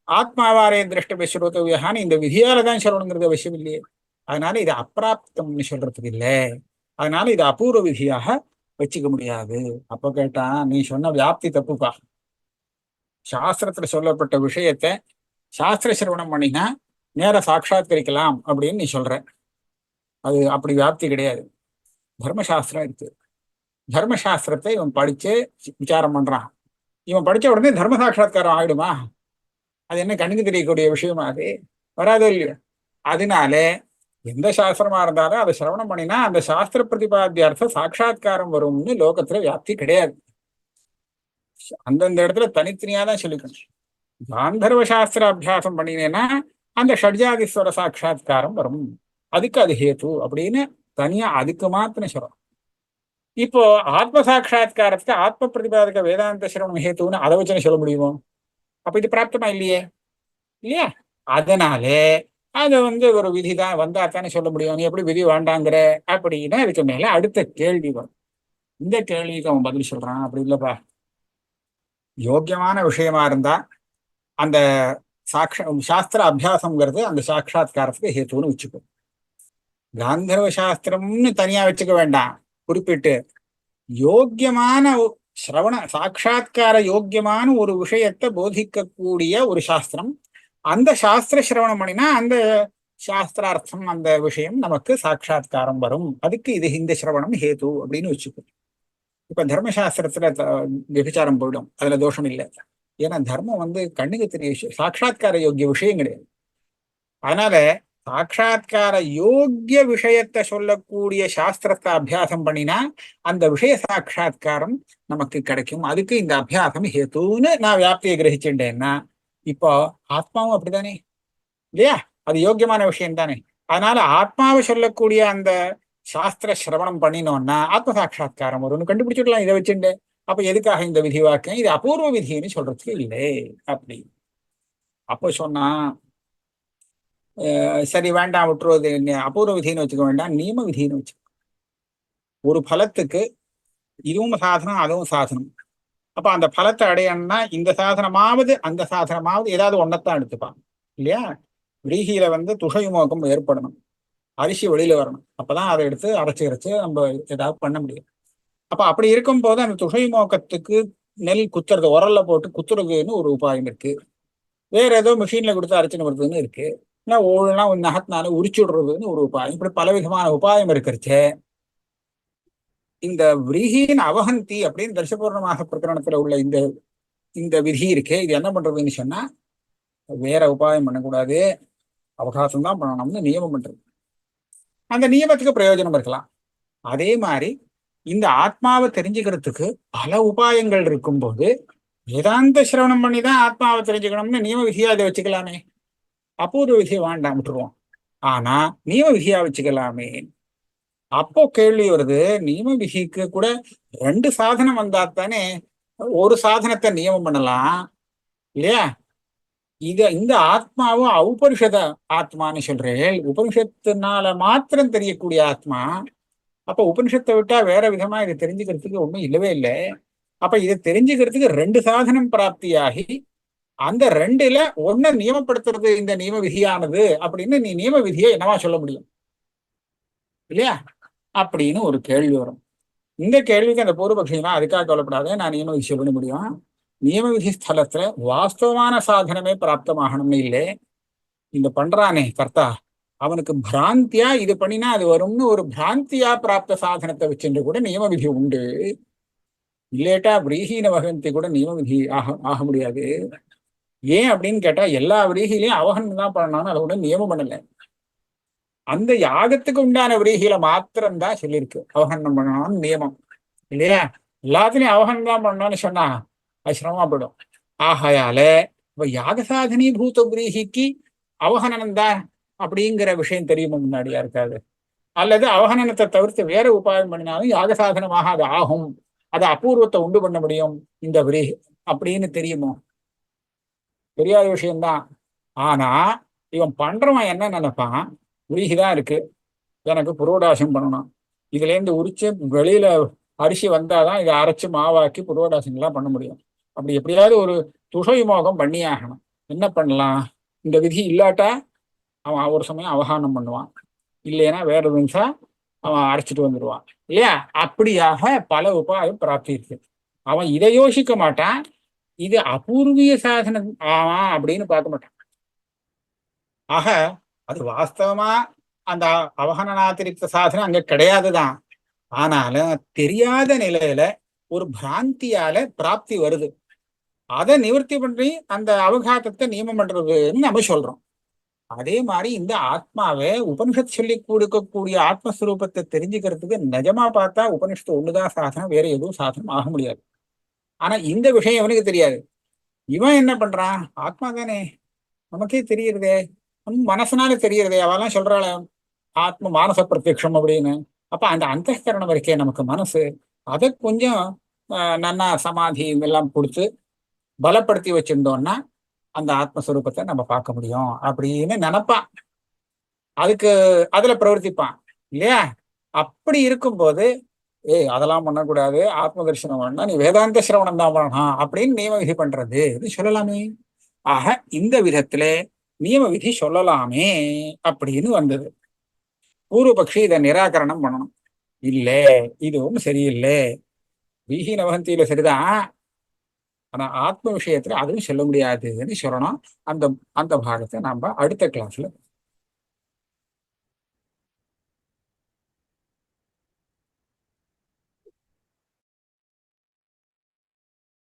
ஆத்மாவாரே திரஷ்ட ஸ்ரோதவியகான்னு இந்த விதியால தான் சொல்லணுங்கிறது அவசியம் இல்லையே. அதனால இது அப்பிராப்தம்னு சொல்றதுக்கு இல்லை. அதனால இது அபூர்வ விதியாக வச்சுக்க முடியாது. அப்ப கேட்டா, நீ சொன்ன வியாப்தி தப்புப்பா. சாஸ்திரத்துல சொல்லப்பட்ட விஷயத்த சாஸ்திர சிரவணம் பண்ணினா நேர சாட்சாத்கரிக்கலாம் அப்படின்னு நீ சொல்ற. அது அப்படி வியாப்தி கிடையாது. தர்மசாஸ்திரம் இருக்கு. தர்மசாஸ்திரத்தை இவன் படிச்சு விசாரம் பண்றான். இவன் படிச்ச உடனே தர்ம சாட்சா்காரம் ஆயிடுமா? அது என்ன கண்ணுக்கு தெரியக்கூடிய விஷயமா? அது வராதோ இல்லையோ. அதனால எந்த சாஸ்திரமா இருந்தாலும் அதை சிரவணம் பண்ணினா அந்த சாஸ்திர பிரதிபாத்தியார்த்த சாட்சா்காரம் வரும்னு லோகத்துல வியாப்தி கிடையாது. அந்தந்த இடத்துல தனித்தனியாதான் சொல்லிக்கணும். காந்தர்வ சாஸ்திர அபியாசம் பண்ணினேன்னா அந்த ஷட்ஜாதிஸ்வர சாட்சா்காரம் வரும், அதுக்கு அது ஹேத்து அப்படின்னு தனியா அதுக்கு மாத்திரம் சொல்லணும். இப்போ ஆத்ம சாட்சா்காரத்துக்கு ஆத்ம பிரதிபாதக வேதாந்த சிரவணம் ஹேத்துன்னு அதை வச்சுன்னு சொல்ல முடியுமோ? அப்ப இது பிராப்தமா இல்லையே இல்லையா? அதனாலே அதை ஒரு விதிதான் வந்தா தானே சொல்ல முடியும். நீ எப்படி விதி வேண்டாங்கிற அப்படின்னா இதுக்கு மேல அடுத்த கேள்வி வரும். இந்த கேள்விக்கு அவன் பதில் சொல்றான், அப்படி இல்லப்பா, யோக்கியமான விஷயமா இருந்தா அந்த சாஸ்திர அபியாசம்ங்கிறது அந்த சாட்சா்காரத்துக்கு ஹேத்துன்னு வச்சுக்கோ. காந்தர்வ சாஸ்திரம்னு தனியா வச்சுக்க வேண்டாம். குறிப்பிட்டு யோக்கியமான சிரவண சாட்சா்கார யோக்கியமான ஒரு விஷயத்தை போதிக்கக்கூடிய ஒரு சாஸ்திரம், அந்த சாஸ்திர சிரவணம் பண்ணினா அந்த சாஸ்திரார்த்தம் அந்த விஷயம் நமக்கு சாட்சா்காரம் வரும். அதுக்கு இது இந்த சிரவணம் ஹேது அப்படின்னு வச்சுக்கோ. இப்ப தர்மசாஸ்திரத்துல விபச்சாரம் போயிடும், அதுல தோஷம் இல்லை. ஏன்னா தர்மம் கண்ணுக்கு தெரிய விஷயம், சாட்சா்கார யோக்கிய விஷயம் கிடையாது. அதனால சாட்சா்கார யோக்கிய விஷயத்தை சொல்லக்கூடிய சாஸ்திரத்தை அபியாசம் பண்ணினா அந்த விஷய சாட்சா்காரம் நமக்கு கிடைக்கும். அதுக்கு இந்த அபியாசம் ஹேத்துன்னு நான் வியாப்தியை கிரகிச்சுட்டேன்னா, இப்போ ஆத்மாவும் அப்படித்தானே இல்லையா? அது யோக்கியமான விஷயம் தானே. அதனால ஆத்மாவை சொல்லக்கூடிய அந்த சாஸ்திர சிரவணம் பண்ணினோம்னா ஆத்ம சாட்சா்காரம் வரும்னு கண்டுபிடிச்சிடலாம் இதை வச்சுட்டு. அப்ப எதுக்காக இந்த விதி வாக்கியம்? இது அபூர்வ விதின்னு சொல்றதுக்கு இல்லை அப்படி. அப்போ சொன்னா சரி வேண்டாம், விட்டுருவது. அபூர்வ விதின்னு வச்சுக்க வேண்டாம், நியம விதின்னு வச்சுக்கோ. ஒரு பலத்துக்கு இதுவும் சாதனம் அதுவும் சாதனம். அப்ப அந்த பலத்தை அடையணும்னா இந்த சாதனமாவது அந்த சாதனமாவது ஏதாவது ஒன்னத்தான் எடுத்துப்பான் இல்லையா? விரீகியில துஷயுமோகம் ஏற்படணும், அரிசி வெளியில வரணும், அப்பதான் அதை எடுத்து அரைச்சு நம்ம ஏதாவது பண்ண முடியும். அப்ப அப்படி இருக்கும் போது அந்த துஷயுமோகத்துக்கு நெல் குத்துறது, உரல்ல போட்டு குத்துறதுன்னு ஒரு உபாயம் இருக்கு. வேற ஏதோ மிஷின்ல கொடுத்து அரைச்சுன்னு வருதுன்னு இருக்கு. ஓடுனா நகத்தினால உரிச்சு விடுறதுன்னு ஒரு உபாயம். இப்படி பலவிதமான உபாயம் இருக்கிறச்சே இந்த விரீகியின் அவஹந்தி அப்படின்னு தர்சபூர்ணமாக பிரகரணத்துல உள்ள இந்த இந்த விதி இருக்கே, இது என்ன பண்றதுன்னு சொன்னா வேற உபாயம் பண்ணக்கூடாது, அவகாசம் தான் பண்ணணும்னு நியமம் பண்றது. அந்த நியமத்துக்கு பிரயோஜனம் இருக்கலாம். அதே மாதிரி இந்த ஆத்மாவை தெரிஞ்சுக்கிறதுக்கு பல உபாயங்கள் இருக்கும்போது வேதாந்த சிரவணம் பண்ணி தான் ஆத்மாவை தெரிஞ்சுக்கணும்னு நியம விதியா இதை வச்சுக்கலாமே. அபூர்வ விதியை வேண்டாம் விட்டுருவோம். ஆனா நியம விதியா வச்சுக்கலாமே. அப்போ கேள்வி வருது, நியம விதிக்கு கூட ரெண்டு சாதனம் வந்தா தானே ஒரு சாதனத்தை நியமம் பண்ணலாம் இல்லையா? இந்த ஆத்மாவும் ஔபனிஷத ஆத்மான்னு சொல்றேன். உபனிஷத்துனால மாத்திரம் தெரியக்கூடிய ஆத்மா. அப்ப உபனிஷத்தை விட்டா வேற விதமா இதை தெரிஞ்சுக்கிறதுக்கு ஒண்ணும் இல்லவே இல்லை. அப்ப இதை தெரிஞ்சுக்கிறதுக்கு ரெண்டு சாதனம் பிராப்தியாகி அந்த ரெண்டுல ஒன்ன நியமப்படுத்துறது இந்த நியம விதியானது அப்படின்னு நீ நியம விதியை என்னவா சொல்ல முடியும் இல்லையா? அப்படின்னு ஒரு கேள்வி வரும். இந்த கேள்விக்கு அந்த பூர்வபக்ஷினா அதுக்காக கவலைப்படாத, நான் நியம விதி சொல்ல முடியும். நியம விதி ஸ்தலத்துல வாஸ்தவமான சாதனமே பிராப்தமாகணும்னு இல்லை. இந்த பண்றானே கர்த்தா, அவனுக்கு பிராந்தியா இது பண்ணினா அது வரும்னு ஒரு பிராந்தியா பிராப்த சாதனத்தை வச்சுட்டு கூட நியம விதி உண்டு. இல்லேட்டா விரீஹீன வகந்தி கூட நியம விதி ஆக முடியாது. ஏன் அப்படின்னு கேட்டா எல்லா விரீகிலையும் அவகனம் தான் பண்ணணும்னு அதை கூட நியமம் பண்ணல. அந்த யாகத்துக்கு உண்டான விரீகில மாத்திரம்தான் சொல்லியிருக்கு அவகனம் பண்ணணும்னு நியமம் இல்லையா? எல்லாத்துலயும் அவகனம் தான் பண்ணணும்னு சொன்னா அது சிரமமா போயிடும். ஆகையால இப்ப யாக சாதனி பூத விரீகிக்கு அவகனம் தான் அப்படிங்கிற விஷயம் தெரியுமா முன்னாடியா இருக்காது. அல்லது அவகனனத்தை தவிர்த்து வேற உபாயம் பண்ணினாலும் யாக சாதனமாக அது ஆகும், அது அபூர்வத்தை உண்டு பண்ண முடியும் இந்த விரீகி அப்படின்னு தெரியுமோ? தெரியாத விஷயம்தான். ஆனா இவன் பண்றவன் என்ன நினைப்பான், விரீகிதான் இருக்கு, எனக்கு புரோடாசம் பண்ணணும், இதுல இருந்து உரிச்சு வெளியில அரிசி வந்தாதான் இதை அரைச்சு மாவாக்கி புரோடாசங்கள்லாம் பண்ண முடியும். அப்படி எப்படியாவது ஒரு துஷவிமோகம் பண்ணி ஆகணும். என்ன பண்ணலாம்? இந்த விதி இல்லாட்டா அவன் ஒரு சமயம் அவகானம் பண்ணுவான், இல்லைன்னா வேற நிமிஷா அவன் அரைச்சிட்டு வந்துடுவான் இல்லையா? அப்படியாக பல உபாயம் பிராப்தி இருக்கு. அவன் இதை யோசிக்க மாட்டான், இது அபூர்வீய சாதனம் ஆமா அப்படின்னு பார்க்க மாட்டான். ஆக அது வாஸ்தவமா அந்த அவகனநாதிரிக்த சாதனம் அங்க கிடையாதுதான். ஆனாலும் தெரியாத நிலையில ஒரு பிராந்தியால பிராப்தி வருது, அதை நிவர்த்தி பண்ணி அந்த அவகாதத்தை நியமம் பண்றதுன்னு நம்ம சொல்றோம். அதே மாதிரி இந்த ஆத்மாவை உபனிஷத் சொல்லி கொடுக்கக்கூடிய ஆத்மஸ்வரூபத்தை தெரிஞ்சுக்கிறதுக்கு நிஜமா பார்த்தா உபனிஷத்து ஒண்ணுதான் சாதனம், வேற எதுவும் சாதனம் ஆக முடியாது. ஆனா இந்த விஷயம் இவனுக்கு தெரியாது. இவன் என்ன பண்றான், ஆத்மா தானே நமக்கே தெரியறதே, மனசனால தெரியறதே. அவெல்லாம் சொல்றாள ஆத்ம மானச பிரத்யக்ஷம் அப்படின்னு. அப்ப அந்த அந்தகரணம் வரைக்கே நமக்கு மனசு, அதை கொஞ்சம் நன்னா சமாதி எல்லாம் கொடுத்து பலப்படுத்தி வச்சிருந்தோம்னா அந்த ஆத்மஸ்வரூபத்தை நம்ம பார்க்க முடியும் அப்படின்னு நினைப்பான். அதுக்கு அதுல பிரவர்த்திப்பான் இல்லையா? அப்படி இருக்கும்போது அதெல்லாம் பண்ணக்கூடாது, ஆத்ம தரிசனம் பண்ணா நீ வேதாந்த சிரவணம் தான் பண்ணணும் அப்படின்னு நியம விதி பண்றது இது சொல்லலாமே. ஆக இந்த விதத்துல நியம விதி சொல்லலாமே அப்படின்னு வந்தது. பூர்வபக்ஷி இதை நிராகரணம் பண்ணணும். இல்லை, இதுவும் சரியில்லை, வீஹீன வகந்தியில சரிதான், ஆனா ஆத்ம விஷயத்துல அதுவும் சொல்ல முடியாதுன்னு சொல்லணும். அந்த அந்த பாகத்தை நாம அடுத்த கிளாஸ்ல